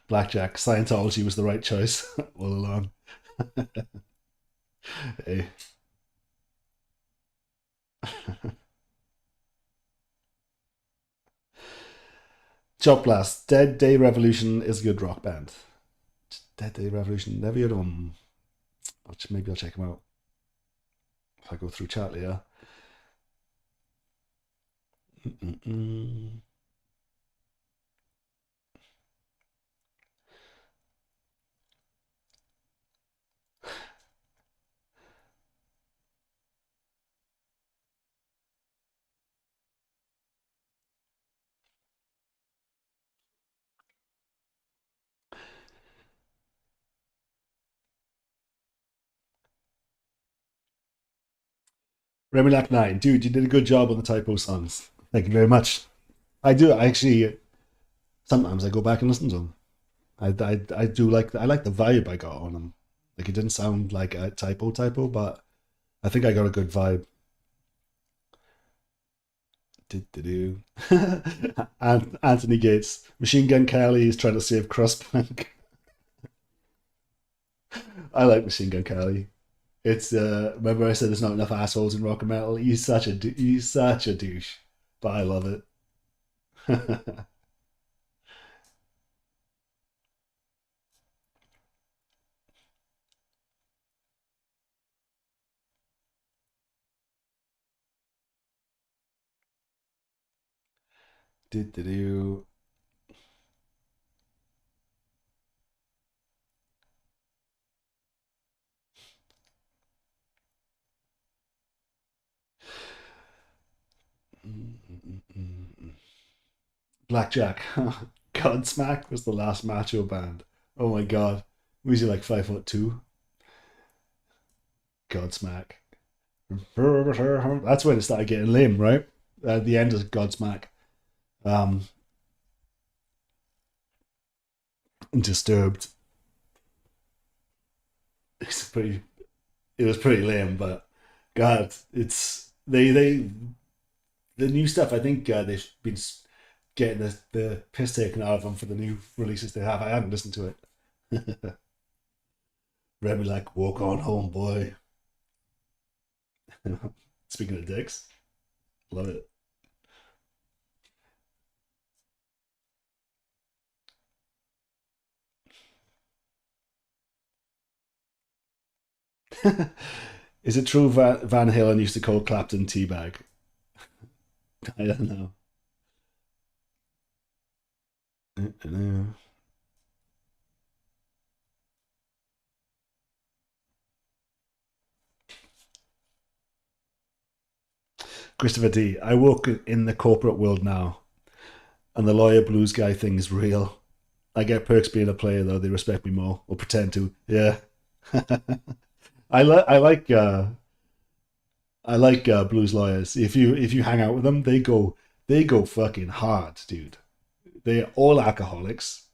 Blackjack, Scientology was the right choice all along. Hey. Chop Blast, Dead Day Revolution is a good rock band. Dead Day Revolution, never heard of them. Maybe I'll check them out if I go through chat later. Mm-mm-mm. Remilak 9, dude, you did a good job on the typo songs. Thank you very much. I do actually. Sometimes I go back and listen to them. I do like I like the vibe I got on them. Like it didn't sound like a typo, but I think I got a good vibe. Do. And Anthony Gates, Machine Gun Kelly is trying to save Crosspunk. I like Machine Gun Kelly. It's remember I said there's not enough assholes in rock and metal. He's such a douche, but I love it. Do. Blackjack. Godsmack was the last macho band. Oh my god. Was he like 5'2"? Godsmack. That's when it started getting lame, right? The end of Godsmack. Um, Disturbed. It's pretty. It was pretty lame, but God, it's they the new stuff. I think they've been getting the piss taken out of them for the new releases they have. I haven't listened to it. Remy like walk on home, boy. Speaking of dicks, love it. Is it true Van Halen used to call Clapton teabag? I don't know. I don't know. Christopher D. I work in the corporate world now, and the lawyer blues guy thing is real. I get perks being a player though. They respect me more, or pretend to. Yeah. I like I like blues lawyers. If you hang out with them, they go fucking hard, dude. They're all alcoholics.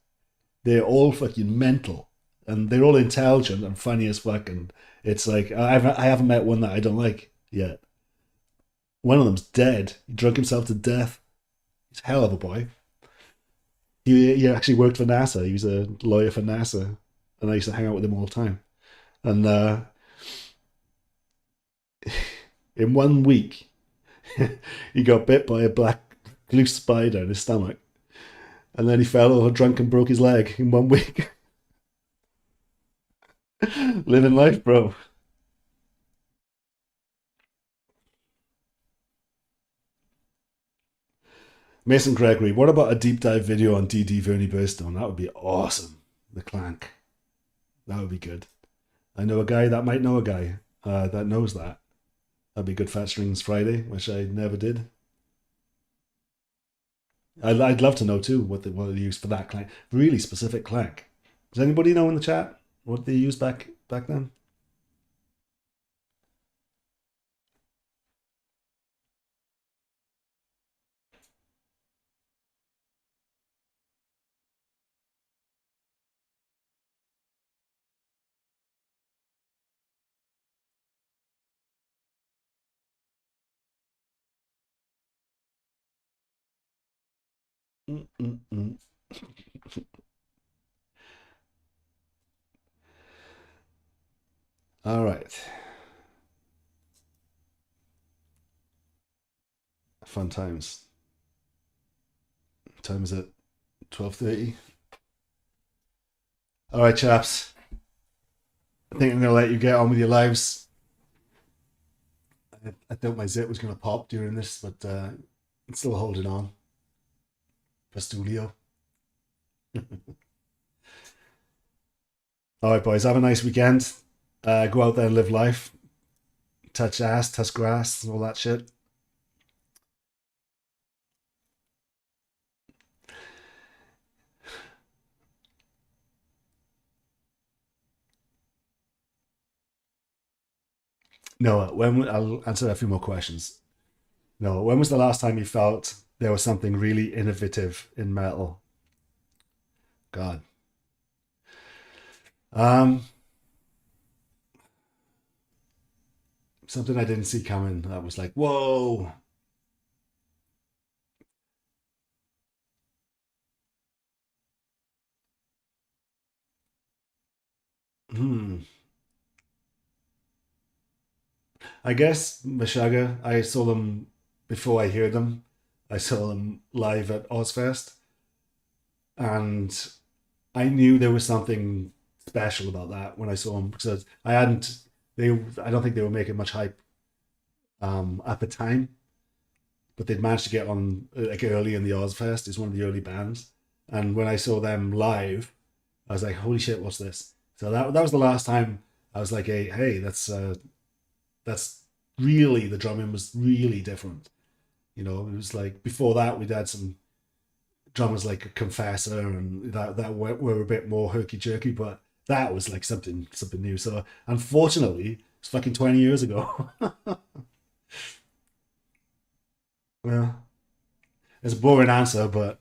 They're all fucking mental, and they're all intelligent and funny as fuck. And it's like I haven't met one that I don't like yet. One of them's dead. He drunk himself to death. He's a hell of a boy. He actually worked for NASA. He was a lawyer for NASA, and I used to hang out with him all the time. And in 1 week, he got bit by a black blue spider in his stomach, and then he fell over drunk and broke his leg in 1 week. Living life, bro. Mason Gregory, what about a deep dive video on DD Vernie Burstone? That would be awesome. The Clank. That would be good. I know a guy that might know a guy that knows that. That'd be good Fat Strings Friday, which I never did. I'd love to know too what they used for that clank. Really specific clank. Does anybody know in the chat what they used back then? Mm-mm-mm. All right, fun times. Time is it? 12:30. All right, chaps. I think I'm gonna let you get on with your lives. I thought my zip was gonna pop during this, but it's still holding on. Pastulio. All right, boys. Have a nice weekend. Go out there and live life. Touch ass, touch grass, all that shit. No, when I'll answer a few more questions. No, when was the last time you felt there was something really innovative in metal? God. Um, Something I didn't see coming. That was like, whoa. Hmm. I guess Meshuggah, I saw them before I heard them. I saw them live at Ozfest, and I knew there was something special about that when I saw them because I hadn't. They, I don't think they were making much hype at the time, but they'd managed to get on like early in the Ozfest. It's one of the early bands, and when I saw them live, I was like, "Holy shit, what's this?" So that was the last time I was like, hey, that's really the drumming was really different. You know, it was like before that we'd had some drummers like a Confessor and that were a bit more herky jerky, but that was like something new. So unfortunately, it's fucking 20 years ago. Well, it's a boring answer, but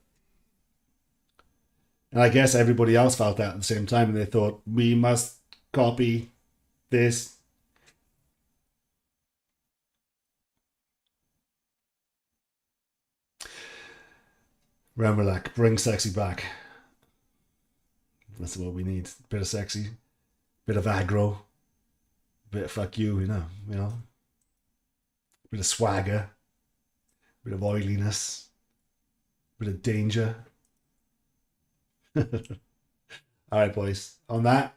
and I guess everybody else felt that at the same time, and they thought we must copy this. Remember, like bring sexy back. That's what we need. Bit of sexy, bit of aggro, bit of fuck you, bit of swagger, bit of oiliness, bit of danger. All right, boys. On that,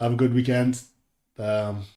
have a good weekend.